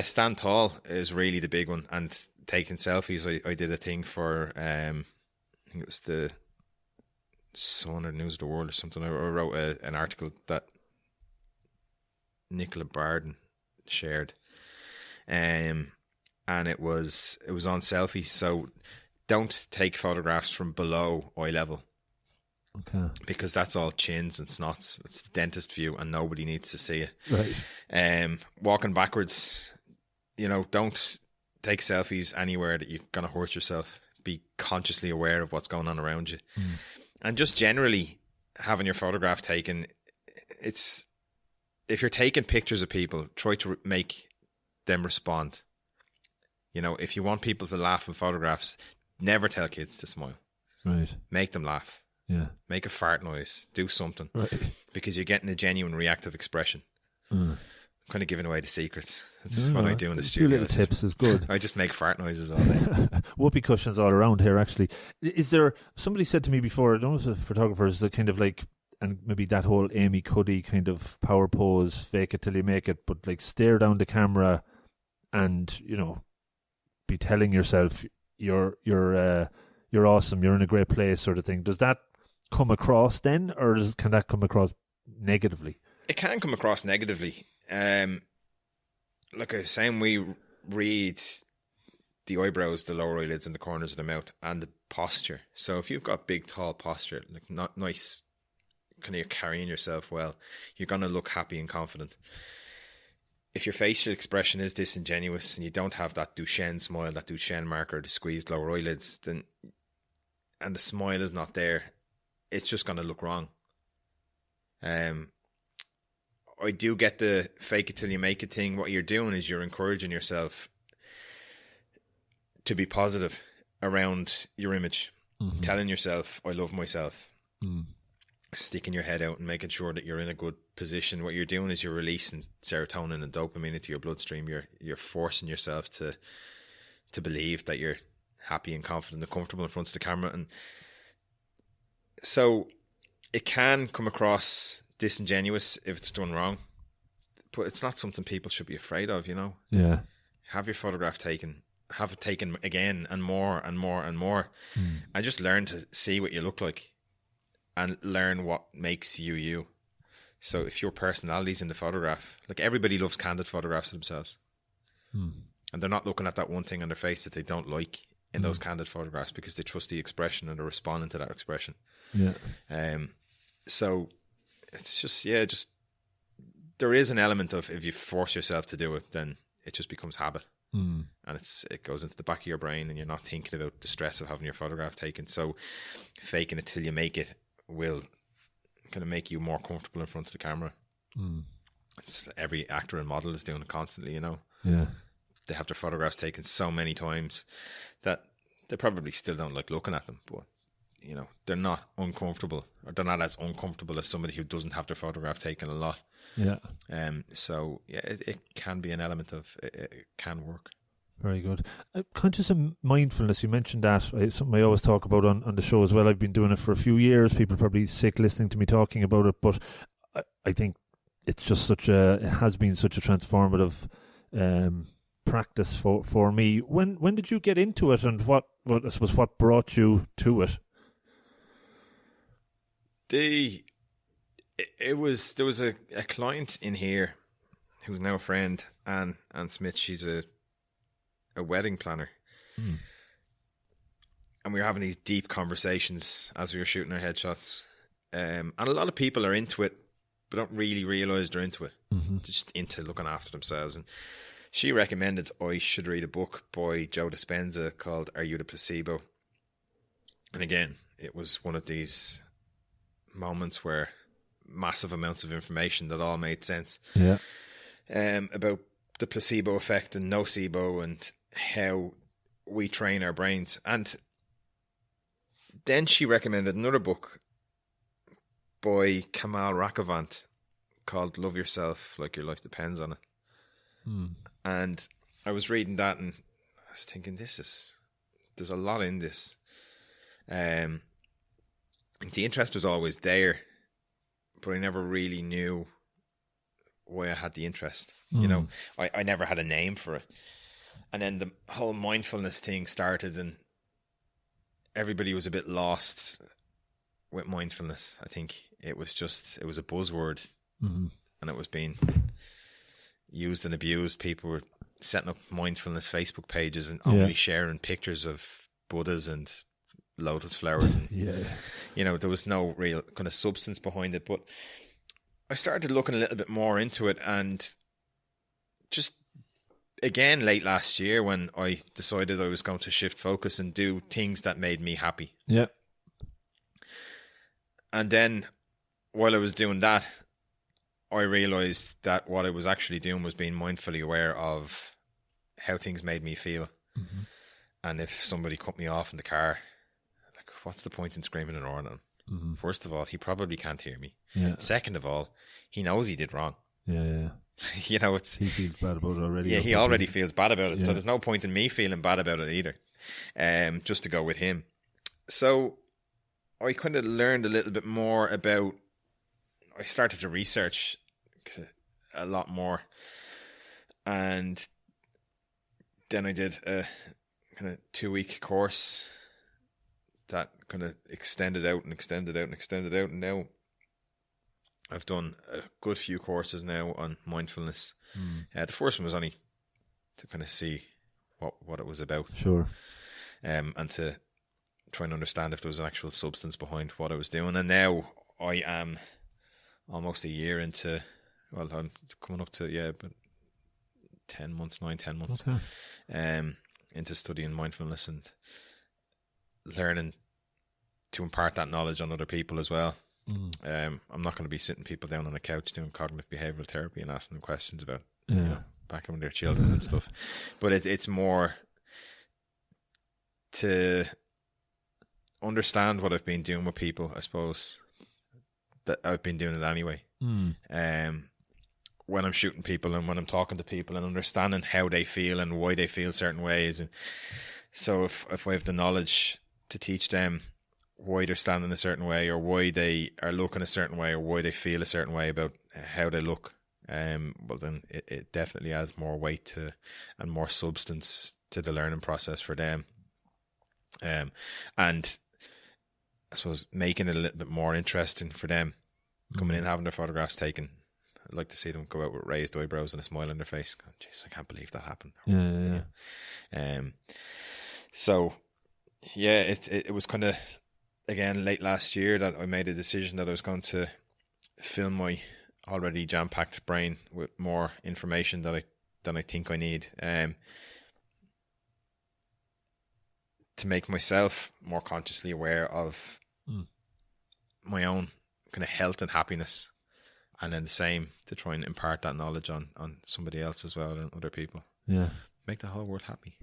stand tall is really the big one. And taking selfies, I did a thing for, I think it was the Sun or News of the World or something. I wrote an article that Nicola Barden shared. And it was on selfies. So don't take photographs from below eye level. Okay. Because that's all chins and snots. It's the dentist view and nobody needs to see it. Right. Walking backwards, don't take selfies anywhere that you're going to hurt yourself. Be consciously aware of what's going on around you. And just generally having your photograph taken, if you're taking pictures of people, try to make them respond. If you want people to laugh in photographs, never tell kids to smile. Right. Make them laugh. Yeah. Make a fart noise. Do something. Right. Because you're getting a genuine reactive expression. Mm. I'm kind of giving away the secrets. That's what I do in the studio. A few little tips is good. I just make fart noises all day. Whoopee cushions all around here, actually. Is there, somebody said to me before, I don't know if it's photographers, that kind of like, and maybe that whole Amy Cuddy kind of power pose, fake it till you make it, but like stare down the camera and, you know, be telling yourself you're awesome, you're in a great place, sort of thing. Does that come across then, or can that come across negatively? It can come across negatively. Like I was saying, we read the eyebrows, the lower eyelids, and the corners of the mouth, and the posture. So if you've got big, tall posture, like not nice, kind of you're carrying yourself well, you're going to look happy and confident. If your facial expression is disingenuous and you don't have that Duchenne smile, that Duchenne marker, the squeezed lower eyelids, then, and the smile is not there, it's just going to look wrong. I do get the fake it till you make it thing. What you're doing is you're encouraging yourself to be positive around your image, telling yourself, I love myself, sticking your head out and making sure that you're in a good position. What you're doing is you're releasing serotonin and dopamine into your bloodstream. You're forcing yourself to believe that you're happy and confident and comfortable in front of the camera. And so it can come across disingenuous if it's done wrong, but it's not something people should be afraid of, you know. Yeah. Have your photograph taken, have it taken again and more and more and more, and just learn to see what you look like and learn what makes you you. So if your personality's in the photograph, like everybody loves candid photographs of themselves, and they're not looking at that one thing on their face that they don't like in those candid photographs because they trust the expression and they're responding to that expression. Yeah. So it's just, there is an element of, if you force yourself to do it, then it just becomes habit. And it goes into the back of your brain and you're not thinking about the stress of having your photograph taken. So faking it till you make it will kind of make you more comfortable in front of the camera. It's every actor and model is doing it constantly, you know. Yeah. They have their photographs taken so many times that they probably still don't like looking at them, but you know, they're not uncomfortable, or they're not as uncomfortable as somebody who doesn't have their photograph taken a lot. Yeah. So yeah, it can be an element of it can work. Very good. Conscious of mindfulness, you mentioned that. It's something I always talk about on the show as well. I've been doing it for a few years. People are probably sick listening to me talking about it, but I think it's just it has been such a transformative practice for me. When did you get into it, and what I suppose what brought you to it? There was a client in here who's now a friend, Anne Smith. She's a wedding planner, and we were having these deep conversations as we were shooting our headshots. And a lot of people are into it, but don't really realise they're into it. They're just into looking after themselves. And she recommended I should read a book by Joe Dispenza called "Are You the Placebo?" And again, it was one of these moments where massive amounts of information that all made sense. Yeah. About the placebo effect and nocebo and how we train our brains. And then she recommended another book by Kamal Rakavant called "Love Yourself Like Your Life Depends on It." And I was reading that and I was thinking, there's a lot in this. The interest was always there, but I never really knew why I had the interest. You know, I never had a name for it. And then the whole mindfulness thing started and everybody was a bit lost with mindfulness. I think it was a buzzword, and it was being used and abused. People were setting up mindfulness Facebook pages and only sharing pictures of Buddhas and lotus flowers, and you know, there was no real kind of substance behind it. But I started looking a little bit more into it, and just again late last year when I decided I was going to shift focus and do things that made me happy. Yeah. And then while I was doing that, I realised that what I was actually doing was being mindfully aware of how things made me feel. And if somebody cut me off in the car, like, what's the point in screaming and ordering them? First of all, he probably can't hear me. Yeah. Second of all, he knows he did wrong. Yeah. You know, it's... He feels bad about it already. Yeah, he already feels bad about it. Yeah. So there's no point in me feeling bad about it either. Just to go with him. So I kind of learned a little bit more about... I started to research a lot more. And then I did a kind of 2-week course that kind of extended out. And now I've done a good few courses now on mindfulness. The first one was only to kind of see what it was about. Sure. And to try and understand if there was an actual substance behind what I was doing. And now I am almost a year into, well, I'm coming up to, but 10 months, okay. Into studying mindfulness and learning to impart that knowledge on other people as well. I'm not going to be sitting people down on a couch doing cognitive behavioural therapy and asking them questions about back when they're children and stuff. But it's more to understand what I've been doing with people, I suppose, that I've been doing it anyway. When I'm shooting people and when I'm talking to people and understanding how they feel and why they feel certain ways. And so if I have the knowledge to teach them why they're standing a certain way or why they are looking a certain way or why they feel a certain way about how they look, well then it definitely adds more weight to and more substance to the learning process for them. And I suppose making it a little bit more interesting for them, coming in, having their photographs taken. I'd like to see them go out with raised eyebrows and a smile on their face. God, jeez, I can't believe that happened. Yeah. So yeah, it was kind of, again, late last year that I made a decision that I was going to fill my already jam-packed brain with more information than I think I need, to make myself more consciously aware of my own kind of health and happiness, and then the same to try and impart that knowledge on somebody else as well and other people. Yeah. Make the whole world happy.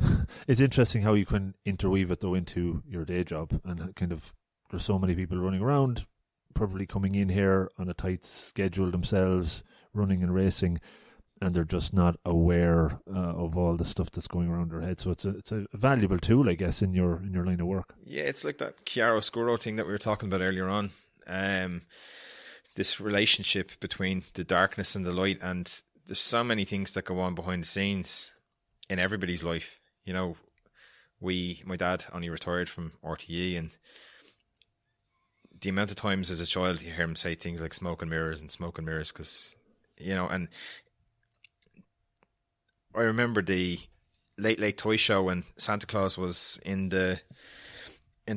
It's interesting how you can interweave it though into your day job, and kind of there's so many people running around, probably coming in here on a tight schedule themselves, running and racing, and they're just not aware of all the stuff that's going around their head. So it's a valuable tool, I guess, in your line of work. Yeah, it's like that chiaroscuro thing that we were talking about earlier on. This relationship between the darkness and the light, and there's so many things that go on behind the scenes in everybody's life. You know, my dad only retired from RTE, and the amount of times as a child you hear him say things like smoke and mirrors, because, you know, and I remember the Late Toy Show when Santa Claus was in the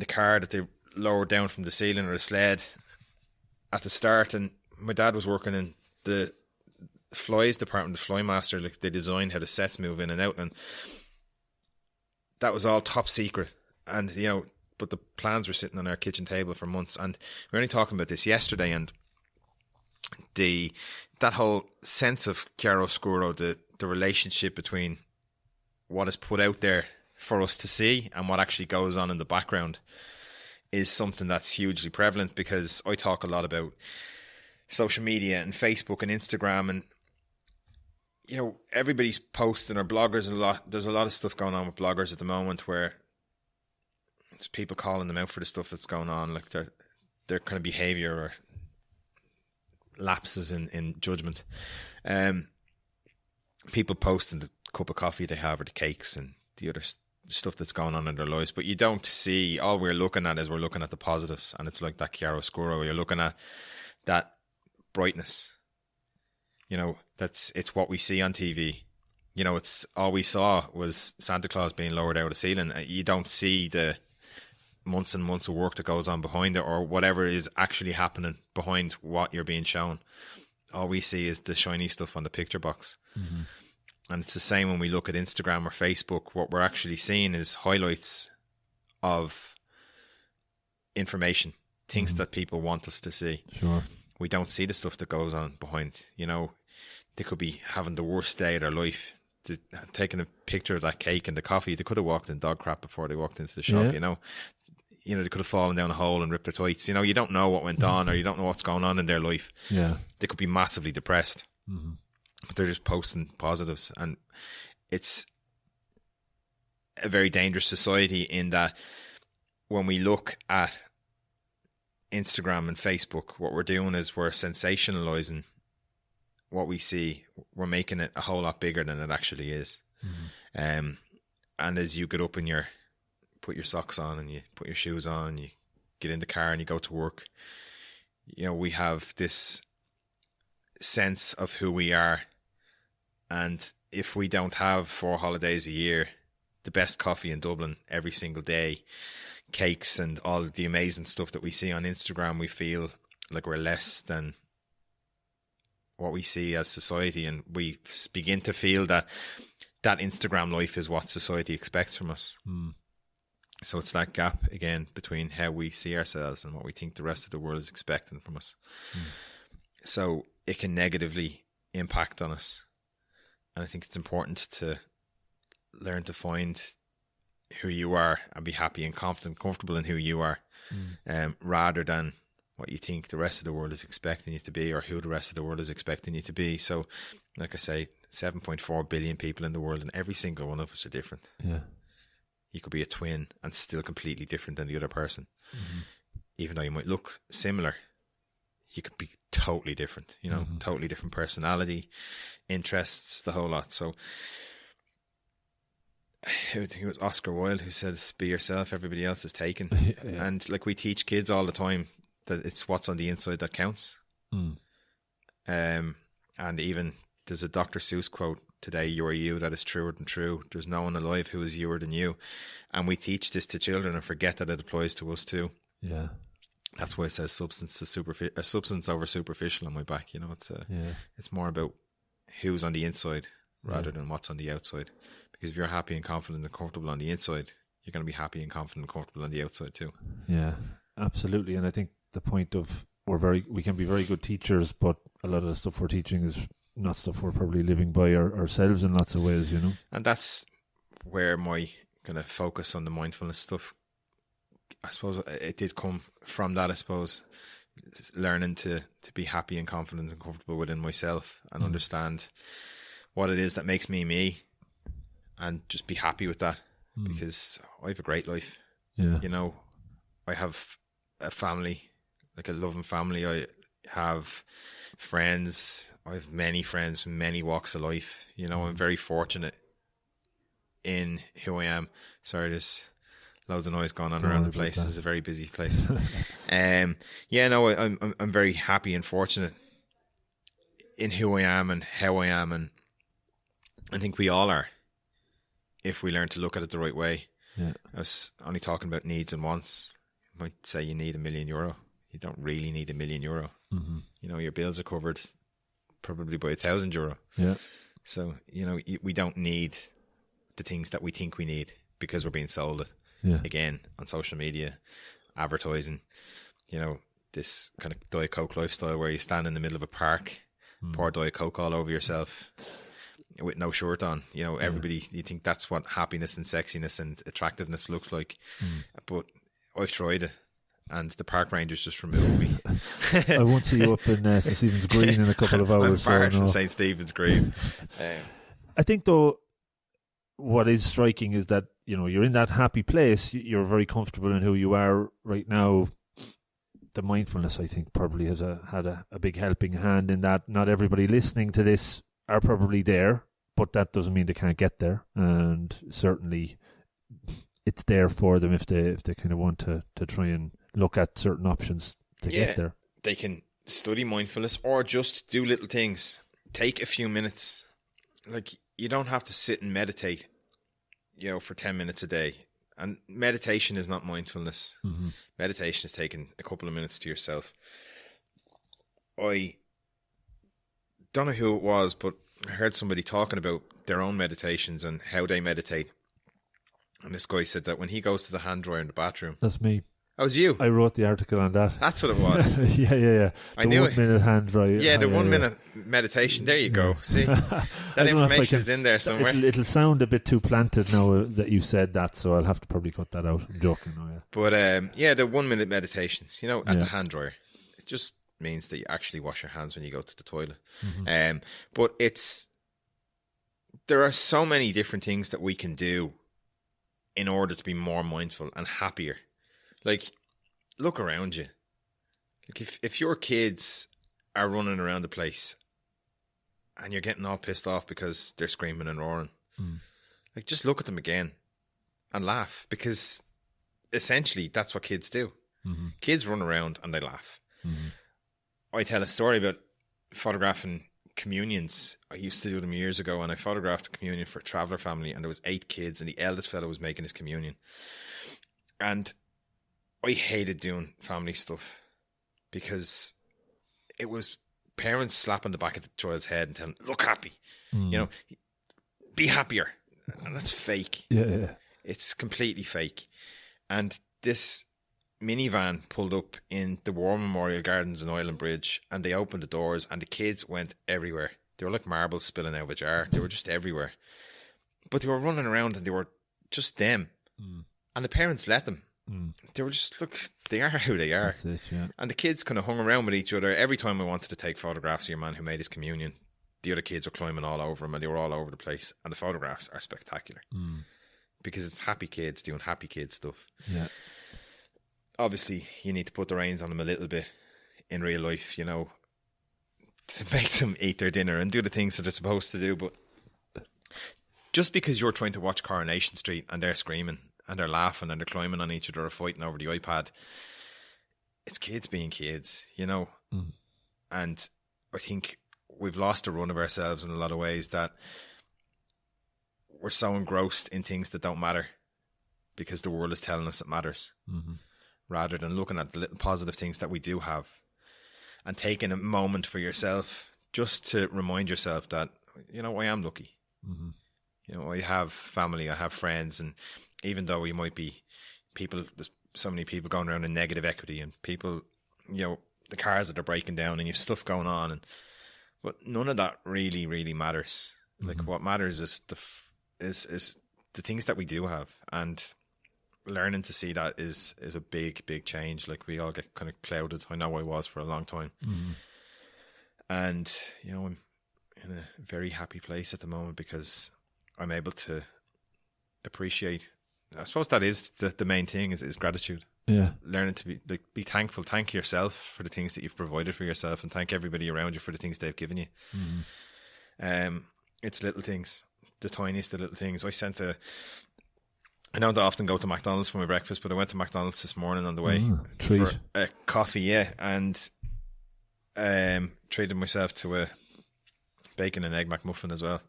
car that they lowered down from the ceiling, or the sled at the start, and my dad was working in the flies department, the fly master. Like, they designed how the sets move in and out, and that was all top secret. And, you know, but the plans were sitting on our kitchen table for months, and we were only talking about this yesterday, and that whole sense of chiaroscuro, the relationship between what is put out there for us to see and what actually goes on in the background, is something that's hugely prevalent, because I talk a lot about social media and Facebook and Instagram, and, you know, everybody's posting, or bloggers, there's a lot of stuff going on with bloggers at the moment where it's people calling them out for the stuff that's going on, like their kind of behavior or lapses in judgment. People posting the cup of coffee they have, or the cakes and the other stuff that's going on in their lives, but you don't see, all we're looking at is we're looking at the positives, and it's like that chiaroscuro, you're looking at that brightness. You know, it's what we see on TV. You know, it's all we saw was Santa Claus being lowered out of the ceiling. You don't see the months and months of work that goes on behind it, or whatever is actually happening behind what you're being shown. All we see is the shiny stuff on the picture box. Mm-hmm. And it's the same when we look at Instagram or Facebook. What we're actually seeing is highlights of information, things that people want us to see. Sure. We don't see the stuff that goes on behind. You know, they could be having the worst day of their life, taking a picture of that cake and the coffee. They could have walked in dog crap before they walked into the shop, you know. they could have fallen down a hole and ripped their tights. You don't know what went on, or you don't know what's going on in their life. Yeah. They could be massively depressed, but they're just posting positives. And it's a very dangerous society in that when we look at Instagram and Facebook, what we're doing is we're sensationalizing what we see. We're making it a whole lot bigger than it actually is. And as you get up and put your socks on and you put your shoes on and you get in the car and you go to work, we have this sense of who we are. And if we don't have 4 holidays a year, the best coffee in Dublin every single day, cakes and all the amazing stuff that we see on Instagram, we feel like we're less than what we see as society, and we begin to feel that Instagram life is what society expects from us. So it's that gap again between how we see ourselves and what we think the rest of the world is expecting from us. So it can negatively impact on us, and I think it's important to learn to find who you are and be happy and confident, comfortable in who you are, rather than what you think the rest of the world is expecting you to be, or who the rest of the world is expecting you to be. So, like I say, 7.4 billion people in the world, and every single one of us are different. Yeah. You could be a twin and still completely different than the other person. Even though you might look similar, you could be totally different, totally different personality, interests, the whole lot. So I think it was Oscar Wilde who said, be yourself, everybody else is taken. Yeah. And like we teach kids all the time that it's what's on the inside that counts. And even there's a Dr. Seuss quote today, you are you, that is truer than true. There's no one alive who is youer than you. And we teach this to children and forget that it applies to us too. Yeah. That's why it says substance over superficial on my back. It's more about who's on the inside rather than what's on the outside. Because if you're happy and confident and comfortable on the inside, you're going to be happy and confident and comfortable on the outside too. Yeah, absolutely. And I think the point of we can be very good teachers, but a lot of the stuff we're teaching is not stuff we're probably living by ourselves in lots of ways, And that's where my kind of focus on the mindfulness stuff, I suppose it did come from that, I suppose. Learning to be happy and confident and comfortable within myself and understand what it is that makes me me. And just be happy with that, because I have a great life. Yeah. I have a family, like a loving family. I have friends. I have many friends from many walks of life. I'm very fortunate in who I am. Sorry, there's loads of noise going on around the place. It's a very busy place. I'm very happy and fortunate in who I am and how I am, and I think we all are, if we learn to look at it the right way. Yeah. I was only talking about needs and wants. You might say you need €1 million. You don't really need €1 million. Your bills are covered probably by €1,000. Yeah. So, we don't need the things that we think we need because we're being sold it. Yeah. Again, on social media, advertising, this kind of Diet Coke lifestyle where you stand in the middle of a park, pour Diet Coke all over yourself with no shirt on. Everybody, you think that's what happiness and sexiness and attractiveness looks like. But I've tried it, and the park rangers just removed me. I won't see you up in St. Stephen's Green in a couple of hours. I'm barred from St. Stephen's Green. I think, though, what is striking is that, you're in that happy place. You're very comfortable in who you are right now. The mindfulness, I think, probably has had a big helping hand in that. Not everybody listening to this are probably there, but that doesn't mean they can't get there. And certainly it's there for them if they kind of want to try and look at certain options to get there. They can study mindfulness or just do little things. Take a few minutes. Like, you don't have to sit and meditate, for 10 minutes a day. And meditation is not mindfulness. Meditation is taking a couple of minutes to yourself. I don't know who it was, but I heard somebody talking about their own meditations and how they meditate. And this guy said that when he goes to the hand dryer in the bathroom... That's me. Oh, it was you. I wrote the article on that. That's what it was. Yeah. The I knew 1 minute hand dry. Yeah, the 1 minute meditation. There you go. See, that information is in there somewhere. It'll sound a bit too planted now that you said that, so I'll have to probably cut that out. I'm joking now, yeah. But the 1 minute meditations, at the hand dryer. It just means that you actually wash your hands when you go to the toilet. Mm-hmm. But there are so many different things that we can do in order to be more mindful and happier. Like, look around you. Like, if your kids are running around the place and you're getting all pissed off because they're screaming and roaring, like, just look at them again and laugh, because essentially that's what kids do. Mm-hmm. Kids run around and they laugh. Mm-hmm. I tell a story about photographing communions. I used to do them years ago, and I photographed a communion for a traveller family, and there was 8 kids, and the eldest fellow was making his communion. And I hated doing family stuff because it was parents slapping the back of the child's head and telling, look happy, be happier. And that's fake. Yeah. It's completely fake. And this minivan pulled up in the War Memorial Gardens in Island Bridge, and they opened the doors, and the kids went everywhere. They were like marbles spilling out of a jar. They were just everywhere. But they were running around, and they were just them. And the parents let them. They were just, look, they are who they are. That's it, yeah. And the kids kind of hung around with each other. Every time I wanted to take photographs of your man who made his communion, the other kids were climbing all over him, and they were all over the place. And the photographs are spectacular because it's happy kids doing happy kid stuff. Yeah. Obviously, you need to put the reins on them a little bit in real life, to make them eat their dinner and do the things that they're supposed to do. But just because you're trying to watch Coronation Street and they're screaming and they're laughing and they're climbing on each other or fighting over the iPad, it's kids being kids, And I think we've lost a run of ourselves in a lot of ways, that we're so engrossed in things that don't matter because the world is telling us it matters, rather than looking at the little positive things that we do have and taking a moment for yourself just to remind yourself that, I am lucky. I have family, I have friends, and even though we might be there's so many people going around in negative equity, and people, the cars that are breaking down, and you have stuff going on, but none of that really matters. Like, what matters is the things that we do have, and learning to see that is a big change. Like, we all get kind of clouded. I know I was for a long time, and I'm in a very happy place at the moment because I'm able to appreciate. I suppose that is the main thing is gratitude. Yeah, learning to be thankful. Thank yourself for the things that you've provided for yourself, and thank everybody around you for the things they've given you. It's little things, the tiniest of little things. I don't often go to McDonald's for my breakfast, but I went to McDonald's this morning on the way for a coffee, and treated myself to a bacon and egg McMuffin as well.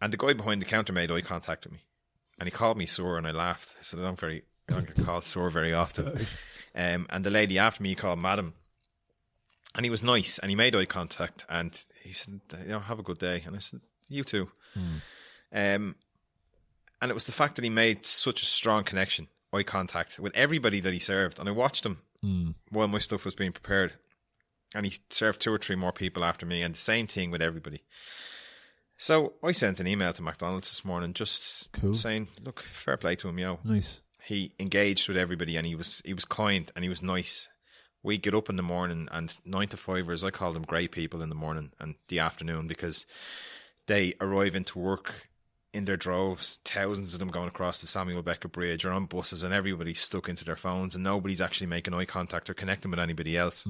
And the guy behind the counter made eye contact with me, and he called me sore, and I laughed. I said, I don't get called sore very often. And the lady after me called Madam, and he was nice, and he made eye contact, and he said, have a good day. And I said, you too. And it was the fact that he made such a strong connection, eye contact, with everybody that he served. And I watched him while my stuff was being prepared, and he served 2 or 3 more people after me, and the same thing with everybody. So I sent an email to McDonald's this morning just saying, look, fair play to him, Nice. He engaged with everybody, and he was kind, and he was nice. We get up in the morning, and 9 to 5ers, I call them grey people in the morning and the afternoon, because they arrive into work in their droves, thousands of them going across the Samuel Beckett Bridge or on buses, and everybody's stuck into their phones, and nobody's actually making eye contact or connecting with anybody else.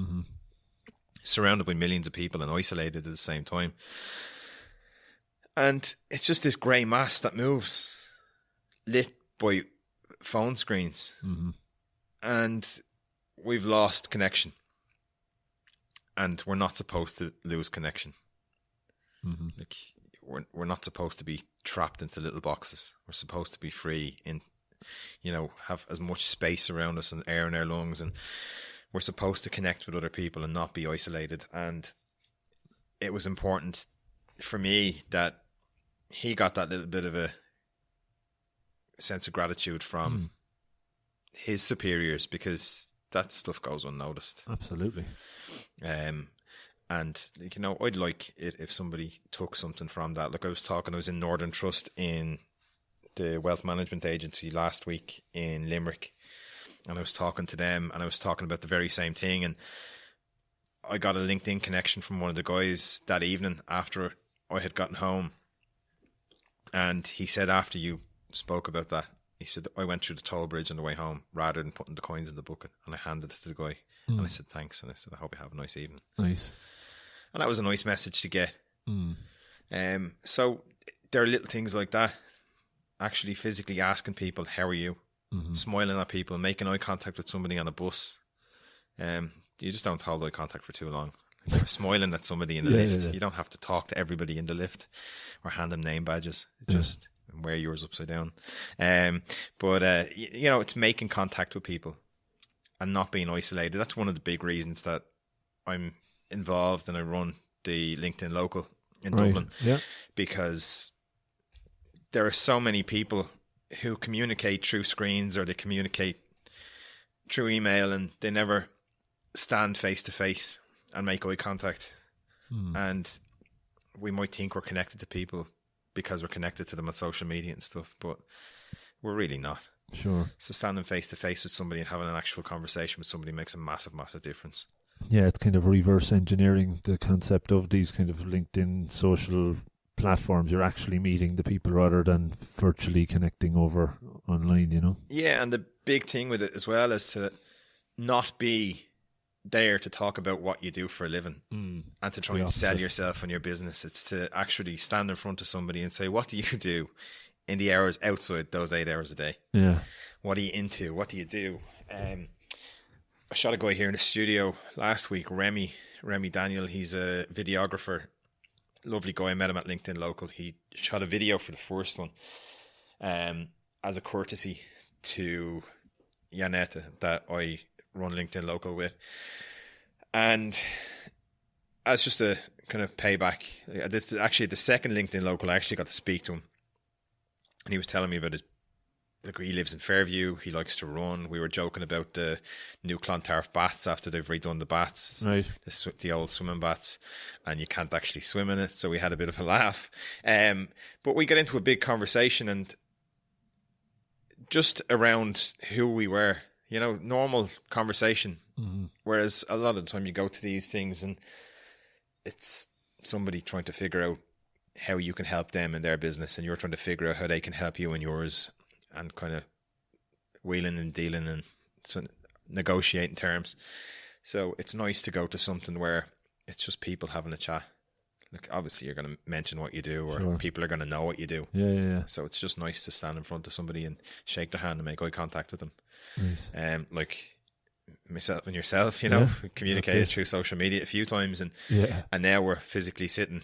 Surrounded by millions of people and isolated at the same time. And it's just this grey mass that moves, lit by phone screens. And we've lost connection. And we're not supposed to lose connection. Like, we're not supposed to be trapped into little boxes. We're supposed to be free in, have as much space around us and air in our lungs, and we're supposed to connect with other people and not be isolated. And it was important for me that he got that little bit of a sense of gratitude from his superiors, because that stuff goes unnoticed. Absolutely. And, you know, I'd like it if somebody took something from that. Like I was in Northern Trust in the wealth management agency last week in Limerick, and I was talking to them, and I was talking about the very same thing, and I got a LinkedIn connection from one of the guys that evening after I had gotten home, and he said, after you spoke about that, he said, I went through the toll bridge on the way home rather than putting the coins in the bucket, and I handed it to the guy, and I said, thanks, and I said, I hope you have a nice evening. Nice. And that was a nice message to get. So there are little things like that. Actually physically asking people, how are you? Smiling at people, making eye contact with somebody on a bus. You just don't hold eye contact for too long. Smiling at somebody in the lift. Yeah. You don't have to talk to everybody in the lift or hand them name badges. Just wear yours upside down. But you know, it's making contact with people and not being isolated. That's one of the big reasons that I'm involved and I run the LinkedIn Local in Dublin. Yeah. Because there are so many people who communicate through screens or they communicate through email and they never stand face to face and make eye contact. And we might think we're connected to people because we're connected to them on social media and stuff, but we're really not. Sure. So standing face to face with somebody and having an actual conversation with somebody makes a massive, massive difference. Yeah, it's kind of reverse engineering the concept of these kind of LinkedIn social platforms. You're actually meeting the people rather than virtually connecting over online, you know? Yeah, and the big thing with it as well is to not be there to talk about what you do for a living and to try and sell yourself and your business. It's to actually stand in front of somebody and say, what do you do in the hours outside those 8 hours a day? Yeah. What are you into? What do you do? I shot a guy here in the studio last week, Remy Daniel. He's a videographer. Lovely guy. I met him at LinkedIn Local. He shot a video for the first one as a courtesy to Janetta that I run LinkedIn Local with. And as just a kind of payback, this is actually the second LinkedIn Local I actually got to speak to him. And he was telling me about his, like, he lives in Fairview, he likes to run. We were joking about the new Clontarf bats after they've redone the bats, right? The old swimming bats, and you can't actually swim in it, so we had a bit of a laugh. But we got into a big conversation and just around who we were, you know, normal conversation. Whereas a lot of the time you go to these things and it's somebody trying to figure out how you can help them in their business, and you're trying to figure out how they can help you in yours, and kind of wheeling and dealing and negotiating terms. So it's nice to go to something where it's just people having a chat. Like, obviously you're going to mention what you do, or people are going to know what you do. Yeah. So it's just nice to stand in front of somebody and shake their hand and make eye contact with them. Nice. Like myself and yourself, you know, we communicated through social media a few times, and now we're physically sitting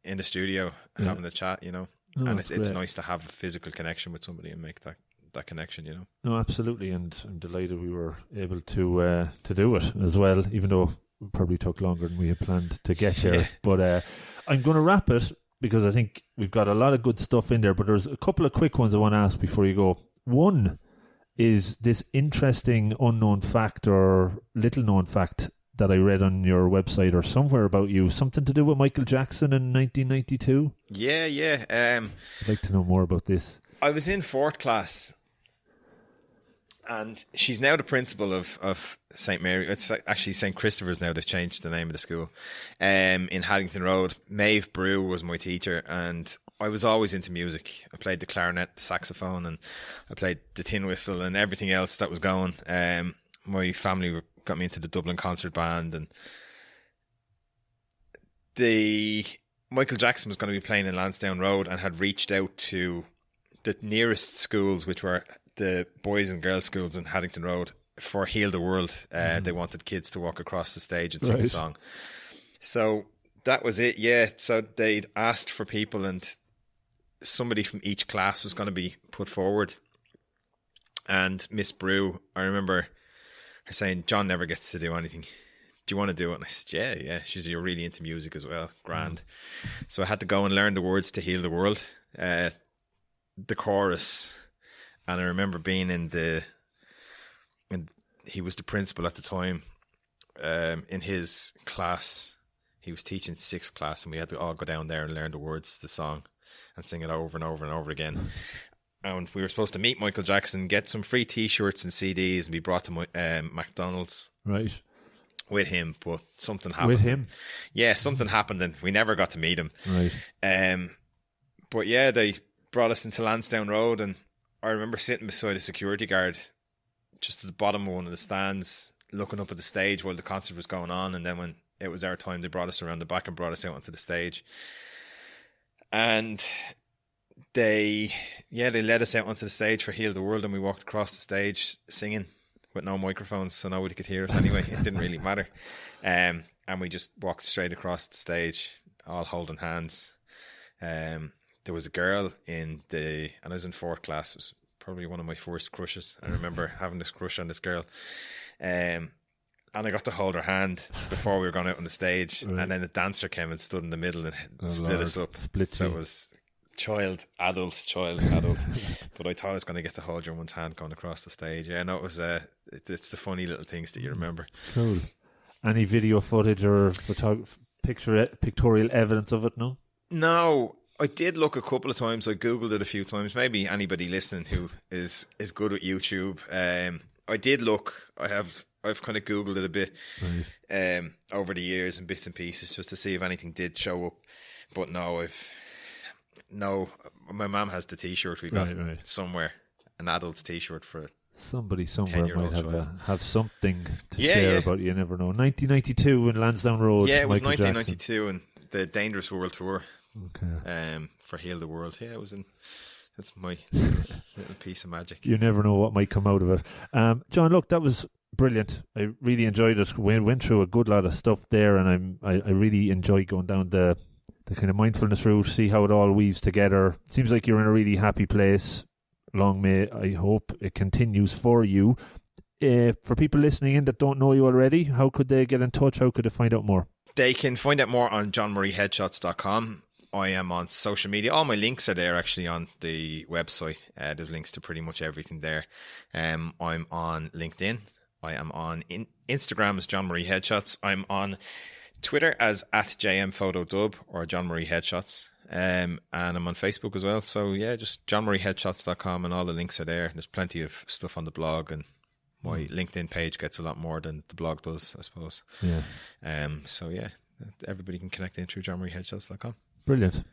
in the studio having a chat, you know. And it's nice to have a physical connection with somebody and make that connection, you know. No, absolutely, and I'm delighted we were able to do it as well, even though it probably took longer than we had planned to get here. But I'm going to wrap it because I think we've got a lot of good stuff in there, but there's a couple of quick ones I want to ask before you go. One is this interesting unknown fact or little known fact that I read on your website or somewhere about you, something to do with Michael Jackson in 1992. Yeah. I'd like to know more about this. I was in 4th class, and she's now the principal of St. Mary. It's actually St. Christopher's now. They've changed the name of the school. In Haddington Road. Maeve Brew was my teacher, and I was always into music. I played the clarinet, the saxophone, and I played the tin whistle and everything else that was going. My family got me into the Dublin concert band, and the Michael Jackson was going to be playing in Lansdowne Road and had reached out to the nearest schools, which were the boys and girls schools in Haddington Road, for Heal the World. They wanted kids to walk across the stage and sing a song. So that was it, yeah. So they'd asked for people, and somebody from each class was going to be put forward. And Miss Brew, I remember her saying, John never gets to do anything. Do you want to do it? And I said, yeah. She said, you're really into music as well. Grand. So I had to go and learn the words to Heal the World, the chorus. And I remember being in the and he was the principal at the time. In his class, he was teaching 6th class, and we had to all go down there and learn the words to the song and sing it over and over and over again. And we were supposed to meet Michael Jackson, get some free T-shirts and CDs, and be brought to McDonald's. Right. With him, but something happened. With him? Yeah, something happened, and we never got to meet him. Right. But yeah, they brought us into Lansdowne Road, and I remember sitting beside a security guard just at the bottom of one of the stands, looking up at the stage while the concert was going on. And then when it was our time, they brought us around the back and brought us out onto the stage. And they led us out onto the stage for Heal the World, and we walked across the stage singing with no microphones, so nobody could hear us anyway. It didn't really matter. And we just walked straight across the stage, all holding hands. There was a girl and I was in 4th class. It was probably one of my first crushes. I remember having this crush on this girl. And I got to hold her hand before we were going out on the stage. Right. And then the dancer came and stood in the middle and split us up. So it was child, adult. But I thought I was going to get to hold your one's hand going across the stage. Yeah, no, it was it's the funny little things that you remember. Cool. Any video footage or pictorial evidence of it? No, I did look a couple of times. I googled it a few times. Maybe anybody listening who is good with YouTube. I did look. I've kind of googled it a bit over the years and bits and pieces just to see if anything did show up. But no, my mum has the T-shirt we got somewhere, an adult's T-shirt for somebody somewhere might have something to share about. You never know. 1992 in Lansdowne Road. Yeah, it was Michael 1992 and the Dangerous World Tour. Okay. For Heal the World. Yeah, it was in. That's my little piece of magic. You never know what might come out of it. John, look, that was brilliant. I really enjoyed it. We went through a good lot of stuff there, and I really enjoy going down the kind of mindfulness route, see how it all weaves together. Seems like you're in a really happy place. Long may I hope it continues for you. For people listening in that don't know you already, how could they get in touch? How could they find out more? They can find out more on johnmurrayheadshots.com. I am on social media. All my links are there actually on the website. There's links to pretty much everything there. I'm on LinkedIn. I am on Instagram as John Murray Headshots. I'm on Twitter as @JMPhotoDub or John Murray Headshots. And I'm on Facebook as well. So yeah, just johnmurrayheadshots.com and all the links are there. There's plenty of stuff on the blog, and my LinkedIn page gets a lot more than the blog does, I suppose. Yeah. So yeah, everybody can connect in through johnmurrayheadshots.com. Brilliant.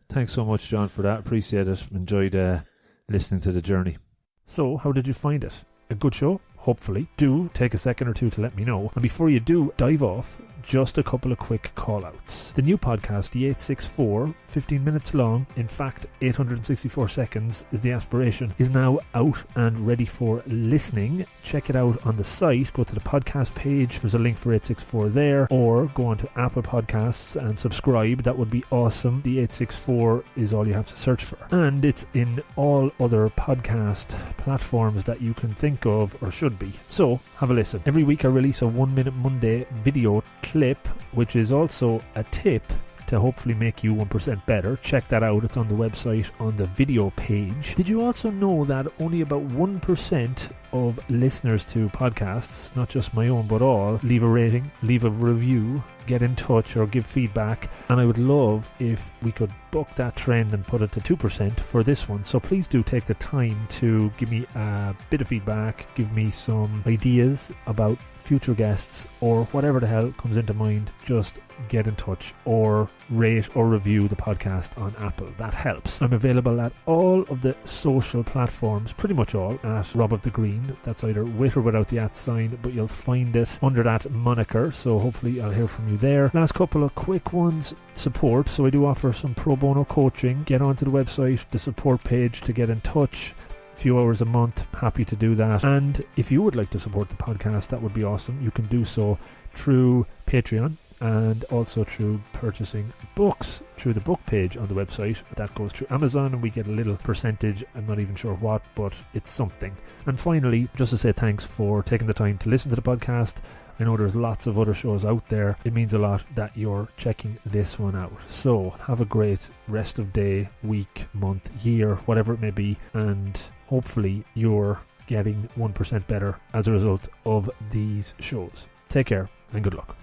Thanks so much, John, for that. Appreciate it. Enjoyed listening to the journey. So, how did you find it? A good show? Hopefully. Do take a second or two to let me know. And before you do dive off, just a couple of quick call-outs. The new podcast, the 864, 15 minutes long, in fact 864 seconds is the aspiration, is now out and ready for listening. Check it out on the site. Go to the podcast page. There's a link for 864 there, or go on to Apple Podcasts and subscribe. That would be awesome. The 864 is all you have to search for. And it's in all other podcast platforms that you can think of or should be. So, have a listen. Every week I release a 1 Minute Monday video clip, which is also a tip to hopefully make you 1% better. Check that out. It's on the website on the video page. Did you also know that only about 1% of listeners to podcasts, not just my own but all, leave a rating, leave a review, get in touch or give feedback? And I would love if we could buck that trend and put it to 2% for this one. So please do take the time to give me a bit of feedback, give me some ideas about future guests or whatever the hell comes into mind. Just get in touch or rate or review the podcast on Apple. That helps. I'm available at all of the social platforms, pretty much all, at Rob of the Green. That's either with or without the @ sign, but you'll find it under that moniker, so hopefully I'll hear from you there. Last couple of quick ones. Support. So I do offer some pro bono coaching. Get onto the website, the support page, to get in touch. Few hours a month, happy to do that. And if you would like to support the podcast, that would be awesome. You can do so through Patreon and also through purchasing books through the book page on the website. That goes through Amazon and we get a little percentage. I'm not even sure what, but it's something. And finally, just to say thanks for taking the time to listen to the podcast. I know there's lots of other shows out there. It means a lot that you're checking this one out. So have a great rest of day, week, month, year, whatever it may be, and hopefully you're getting 1% better as a result of these shows. Take care and good luck.